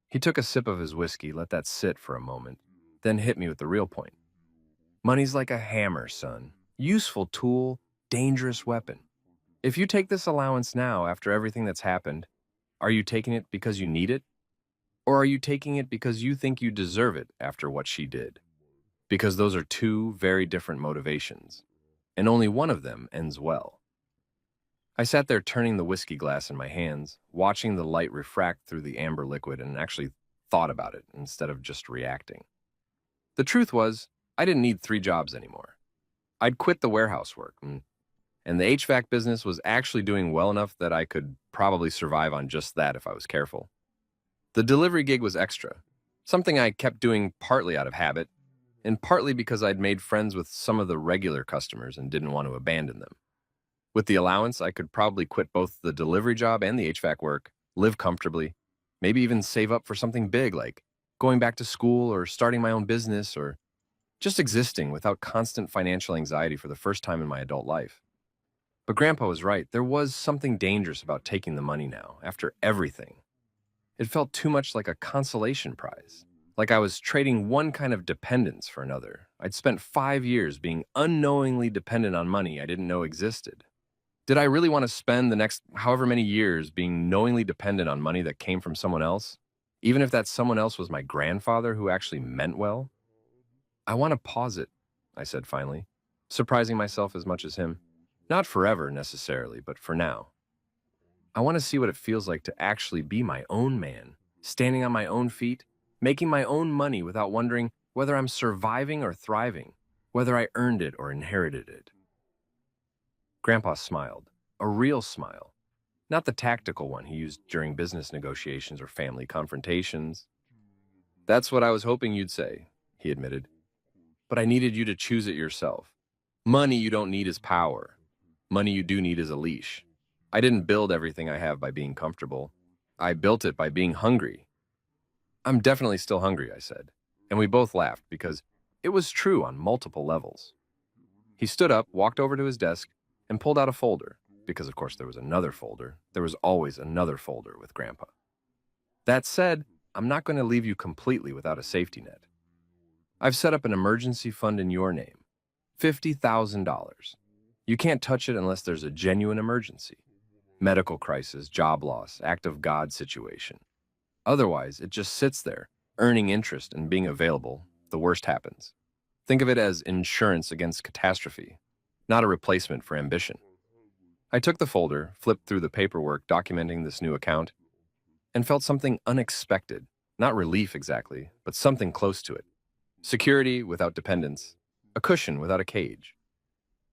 He took a sip of his whiskey, let that sit for a moment, then hit me with the real point. "Money's like a hammer, son. Useful tool, dangerous weapon. If you take this allowance now after everything that's happened, are you taking it because you need it? Or are you taking it because you think you deserve it after what she did? Because those are 2 very different motivations, and only one of them ends well." I sat there turning the whiskey glass in my hands, watching the light refract through the amber liquid, and actually thought about it instead of just reacting. The truth was, I didn't need 3 jobs anymore. I'd quit the warehouse work, and the HVAC business was actually doing well enough that I could probably survive on just that if I was careful. The delivery gig was extra, something I kept doing partly out of habit, and partly because I'd made friends with some of the regular customers and didn't want to abandon them. With the allowance, I could probably quit both the delivery job and the HVAC work, live comfortably, maybe even save up for something big like going back to school or starting my own business or just existing without constant financial anxiety for the first time in my adult life. But Grandpa was right. There was something dangerous about taking the money now, after everything. It felt too much like a consolation prize, like I was trading one kind of dependence for another. I'd spent 5 years being unknowingly dependent on money I didn't know existed. Did I really want to spend the next however many years being knowingly dependent on money that came from someone else, even if that someone else was my grandfather who actually meant well? I want to pause it, I said finally, surprising myself as much as him. Not forever, necessarily, but for now. I want to see what it feels like to actually be my own man, standing on my own feet, making my own money without wondering whether I'm surviving or thriving, whether I earned it or inherited it. Grandpa smiled, a real smile, not the tactical one he used during business negotiations or family confrontations. That's what I was hoping you'd say, he admitted. But I needed you to choose it yourself. Money you don't need is power. Money you do need is a leash. I didn't build everything I have by being comfortable. I built it by being hungry. I'm definitely still hungry, I said, and we both laughed because it was true on multiple levels. He stood up, walked over to his desk, and pulled out a folder, because of course there was another folder. There was always another folder with Grandpa. That said, I'm not going to leave you completely without a safety net. I've set up an emergency fund in your name, $50,000. You can't touch it unless there's a genuine emergency. Medical crisis, job loss, act of God situation. Otherwise, it just sits there, earning interest and being available if the worst happens. Think of it as insurance against catastrophe, not a replacement for ambition. I took the folder, flipped through the paperwork documenting this new account, and felt something unexpected, not relief exactly, but something close to it. Security without dependence, a cushion without a cage.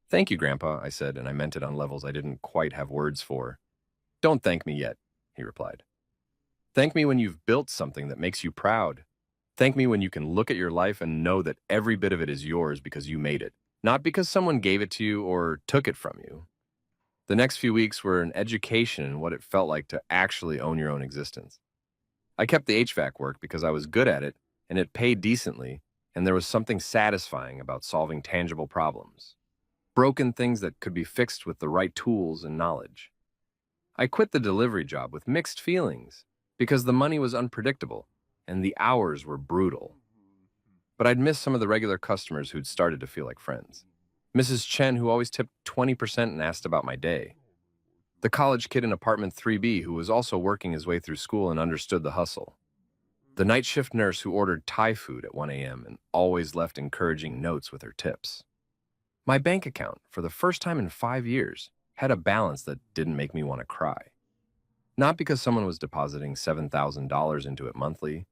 Thank you, Grandpa, I said, and I meant it on levels I didn't quite have words for. Don't thank me yet, he replied. Thank me when you've built something that makes you proud. Thank me when you can look at your life and know that every bit of it is yours because you made it, not because someone gave it to you or took it from you. The next few weeks were an education in what it felt like to actually own your own existence. I kept the HVAC work because I was good at it, and it paid decently, and there was something satisfying about solving tangible problems. Broken things that could be fixed with the right tools and knowledge. I quit the delivery job with mixed feelings because the money was unpredictable and the hours were brutal. But I'd missed some of the regular customers who'd started to feel like friends. Mrs. Chen, who always tipped 20% and asked about my day. The college kid in apartment 3B who was also working his way through school and understood the hustle. The night shift nurse who ordered Thai food at 1 a.m. and always left encouraging notes with her tips. My bank account, for the first time in 5 years, had a balance that didn't make me want to cry. Not because someone was depositing $7,000 into it monthly,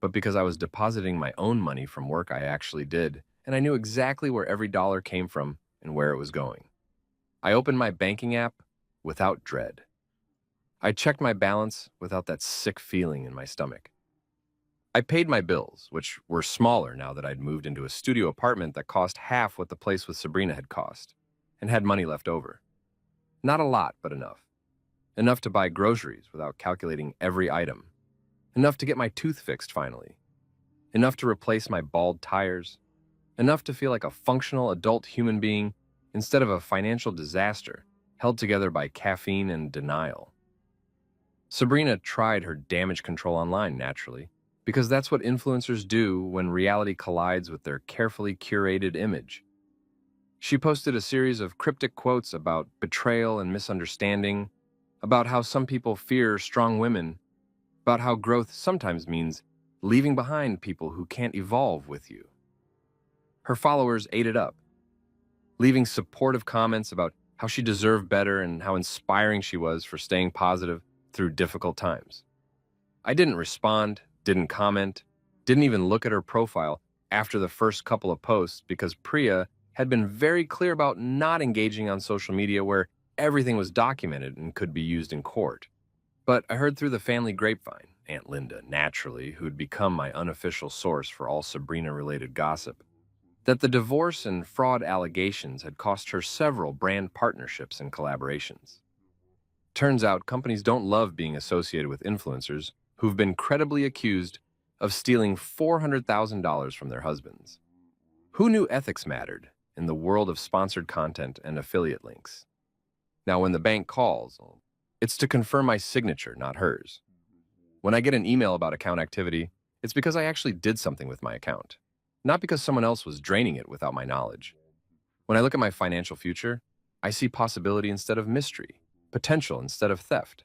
but because I was depositing my own money from work I actually did, and I knew exactly where every dollar came from and where it was going. I opened my banking app without dread. I checked my balance without that sick feeling in my stomach. I paid my bills, which were smaller now that I'd moved into a studio apartment that cost half what the place with Sabrina had cost, and had money left over. Not a lot, but enough. Enough to buy groceries without calculating every item. Enough to get my tooth fixed finally. Enough to replace my bald tires. Enough to feel like a functional adult human being instead of a financial disaster held together by caffeine and denial. Sabrina tried her damage control online, naturally, because that's what influencers do when reality collides with their carefully curated image. She posted a series of cryptic quotes about betrayal and misunderstanding, about how some people fear strong women, about how growth sometimes means leaving behind people who can't evolve with you. Her followers ate it up, leaving supportive comments about how she deserved better and how inspiring she was for staying positive through difficult times. I didn't respond, didn't comment, didn't even look at her profile after the first couple of posts because Priya had been very clear about not engaging on social media where everything was documented and could be used in court. But I heard through the family grapevine, Aunt Linda, naturally, who'd become my unofficial source for all Sabrina related gossip, that the divorce and fraud allegations had cost her several brand partnerships and collaborations. Turns out companies don't love being associated with influencers who've been credibly accused of stealing $400,000 from their husbands. Who knew ethics mattered in the world of sponsored content and affiliate links? Now, when the bank calls, it's to confirm my signature, not hers. When I get an email about account activity, it's because I actually did something with my account, not because someone else was draining it without my knowledge. When I look at my financial future, I see possibility instead of mystery, potential instead of theft.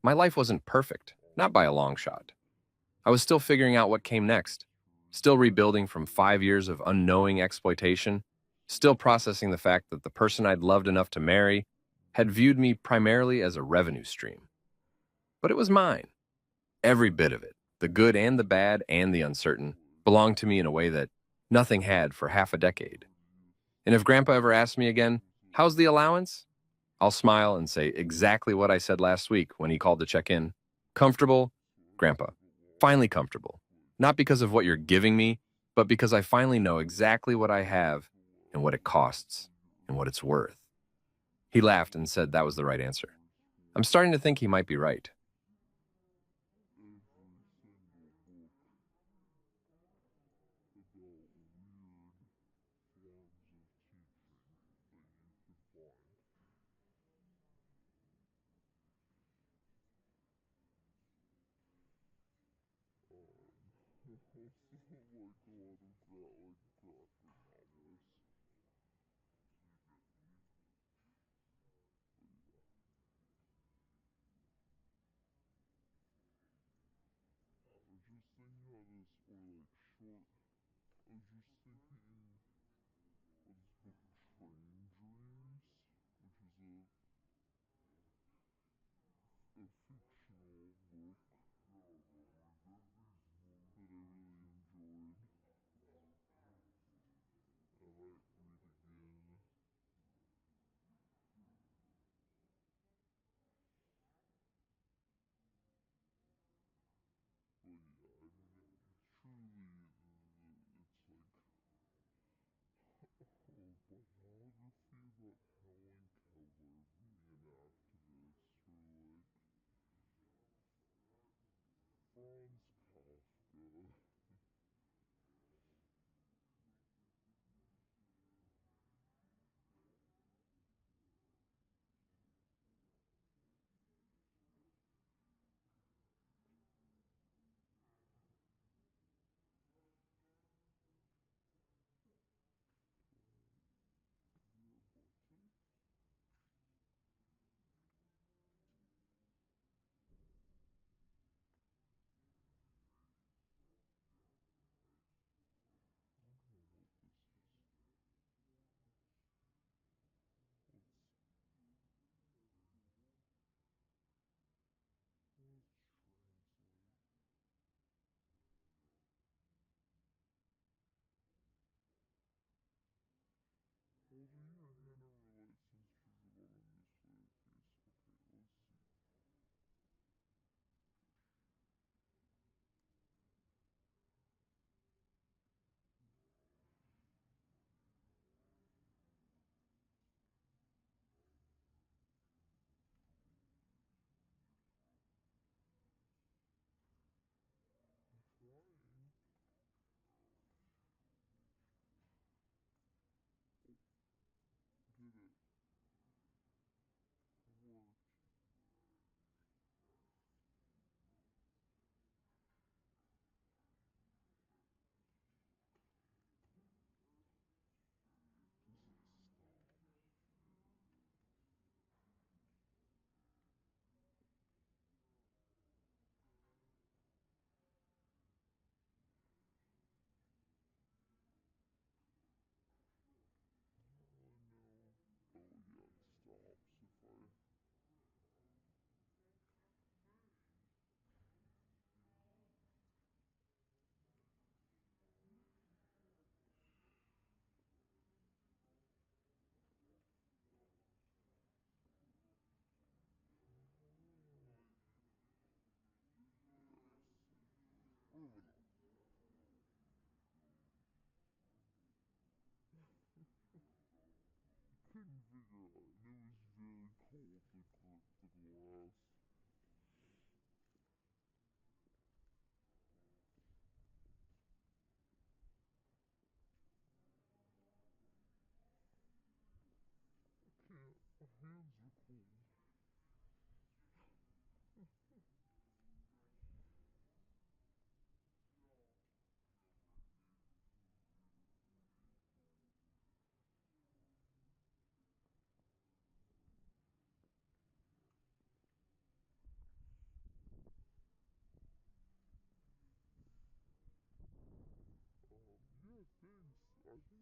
My life wasn't perfect, not by a long shot. I was still figuring out what came next, still rebuilding from 5 years of unknowing exploitation, still processing the fact that the person I'd loved enough to marry had viewed me primarily as a revenue stream. But it was mine. Every bit of it, the good and the bad and the uncertain, belonged to me in a way that nothing had for half a decade. And if Grandpa ever asks me again, "How's the allowance?" I'll smile and say exactly what I said last week when he called to check in. Comfortable, Grandpa. Finally comfortable. Not because of what you're giving me, but because I finally know exactly what I have and what it costs and what it's worth. He laughed and said that was the right answer. I'm starting to think he might be right. very cold, the glass. I can't, my hands are cold. Yeah, thanks. I think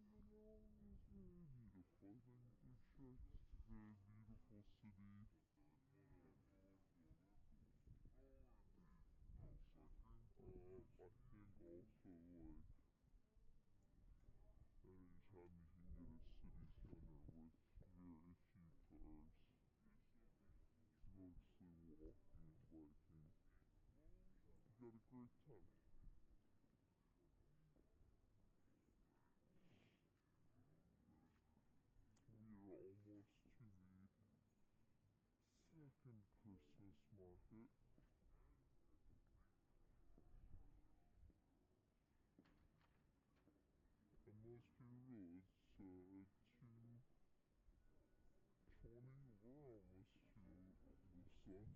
Manila is very beautiful. I think Utrecht is a very beautiful city. I think also, like, anytime you can get a city center with very few cars, mostly walking and biking, you got a great time. We are almost to the second Christmas market. And most people, it's 2:20. We're almost to the sunset. But yeah,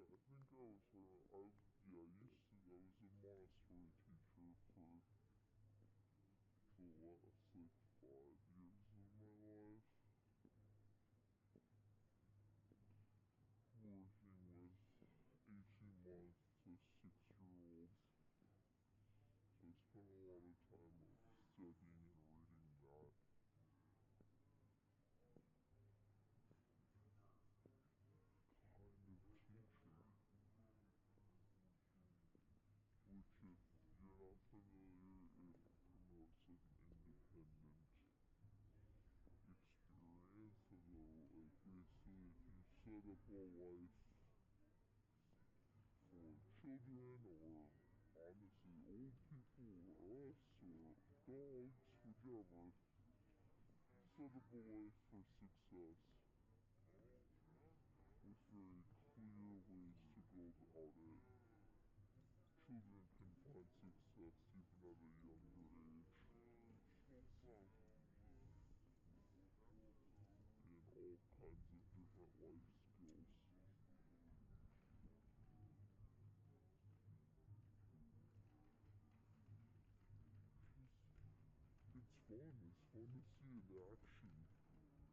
I think I was, yeah, I was a Montessori teacher for the last, like, 5 years of my life. Working with 18-month to 6-year-olds. So I spent a lot of time, like, studying and reading that kind of teaching. Which, if you're not familiar, it promotes, like, an independent experience. Although, like, basically, if you set up a life for children, or honestly old people, or us, or dogs, whichever, set up a life for success with very clear ways to go about it. Children can find success even at a younger age in all kinds of different life skills. It's fun. It's fun to see it in action. I haven't read Bukowski's in, like, probably like 15 years. I have in the past.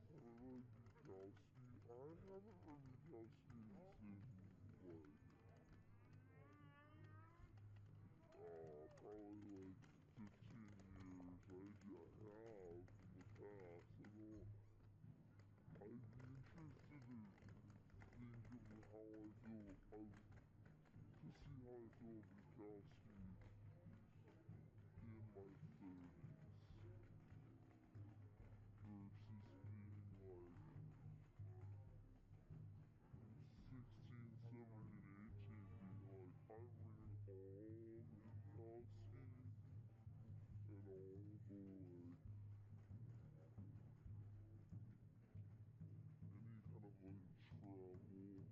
I'd be interested in think of how I feel, to see how I feel Bukowski in my 30s versus being like 16, 17, 18, being like, I'm reading all the Bukowski and all the, like, any kind of, like, travel writing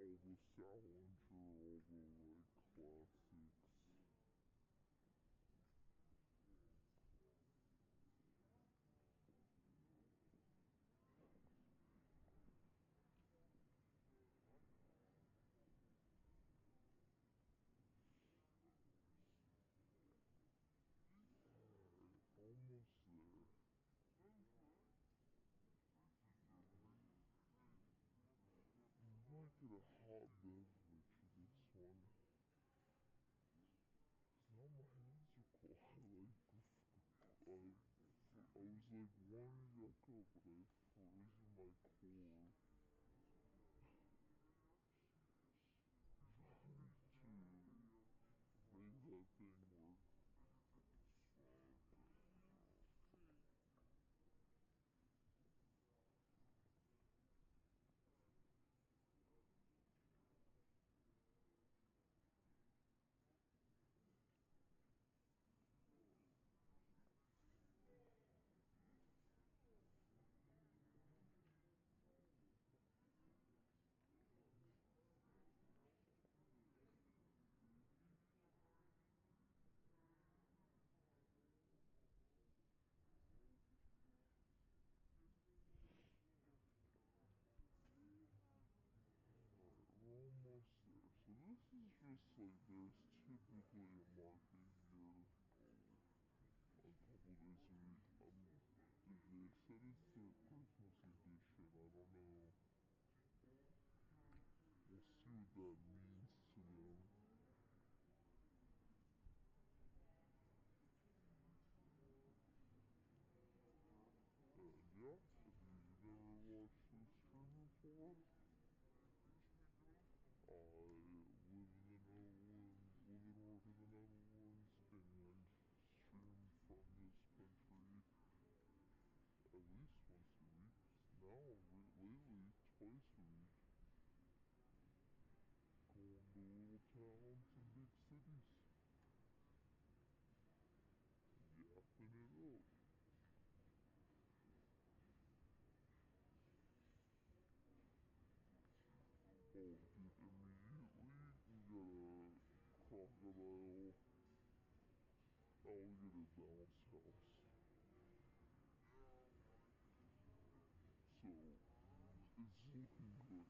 all the Salinger, all the like classics. Almost there. I might get a hot beverage for this one. Now my hands are cold. I was like warming back up, but I froze my core. Trying to make that thing work. We're almost there. So this is just like there's typically a market here a couple days a week. They said it's their Christmas edition. I don't know. We'll see what that means to them. Yeah, if you've never watched this stream before, I live in the Netherlands, live and work in the Netherlands, and stream from this country at least once a week. Now, lately, twice a week. Going to little towns and big cities. Yapping it up. Oh, dude, immediately you got a crocodile alligator bounce house. So, it's looking good. There's baby rain happening.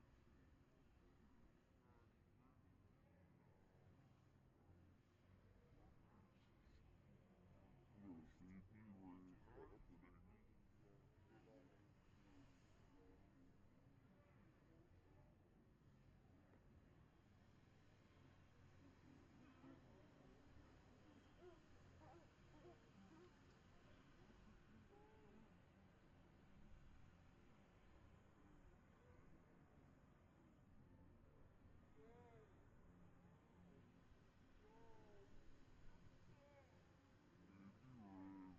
Dinosaur alligator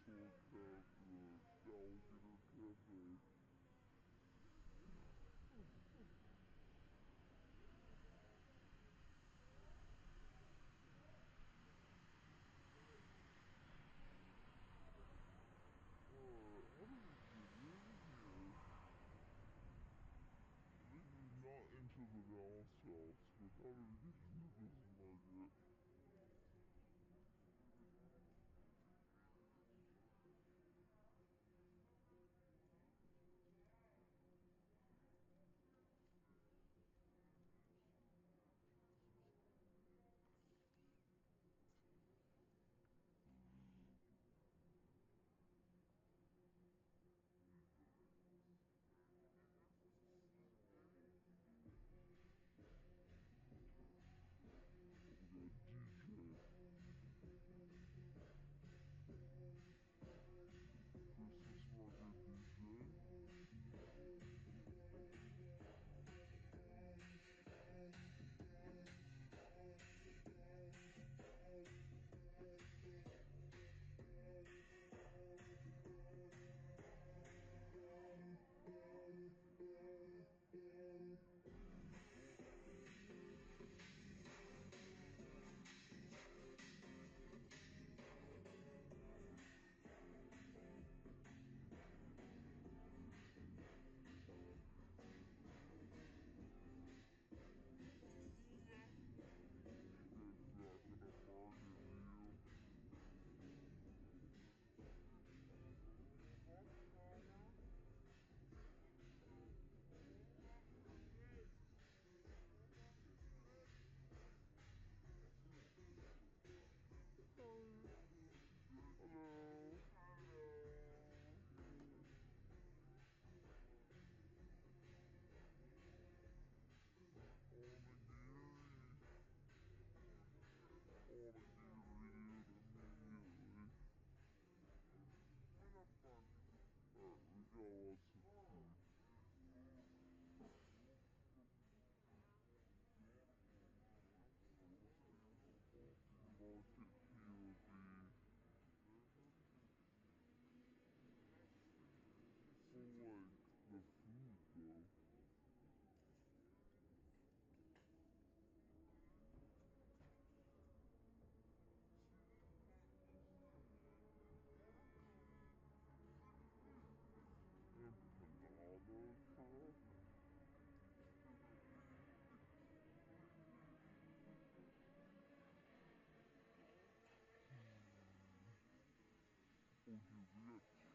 cafe. How did we get in here? Maybe not into the bounce house, but how did we get into this market?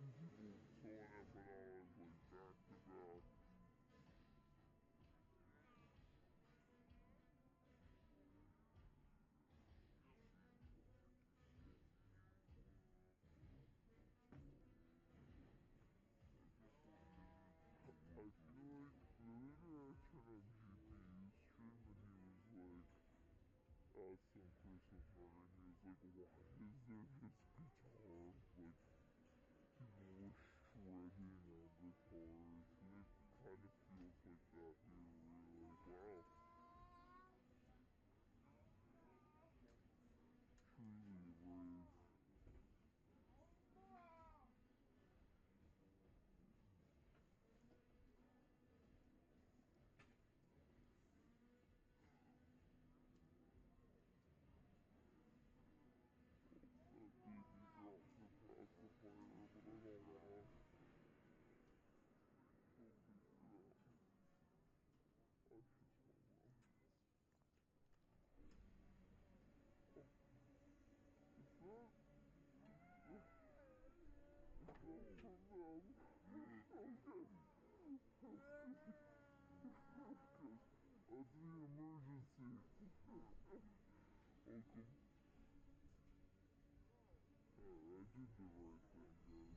people showing up when I was like back to back. I feel like the interaction on GPU's stream when he was like, some Christmas party, and he was like, why is there just guitars? Like, people were shredding on guitars, and it kind of feels like that here, where you're like, wow, truly a rave. That baby dropped the pacifier, but I don't wanna go pick it up. I should hold on. Is that from them? Okay. That's the emergency. Welcome. I did the right thing, guys.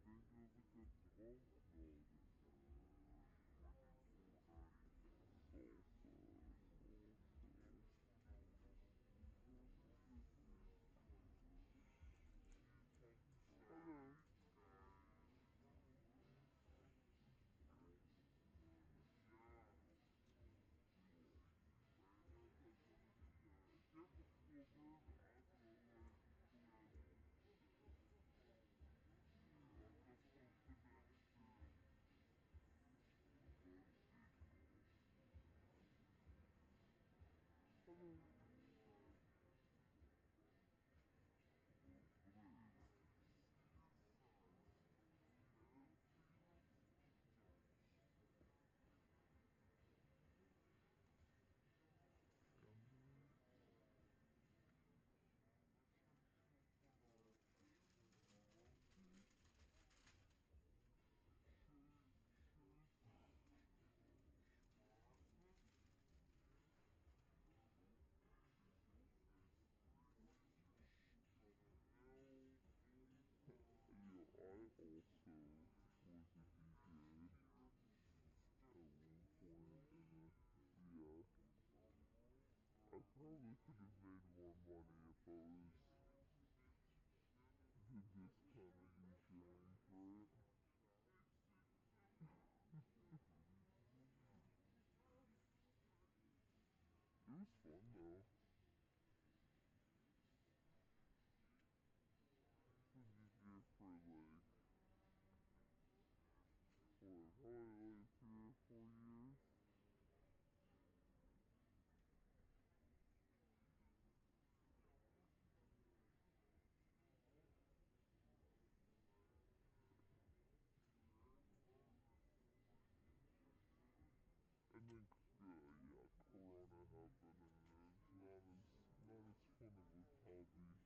Can't lose the pacifier. Stardust. So far, I wanna see. Where's the stuff? Turkish street food. Cool. Cool, cool. We should go through up. Ryan, get on that train. There's great food here. Hello! Hey! Take a look at all the Hello. Hello. Yeah, I also was a DJ at one point, and yeah, I probably could have made more money if I was did this kind of DJing for it. hobby.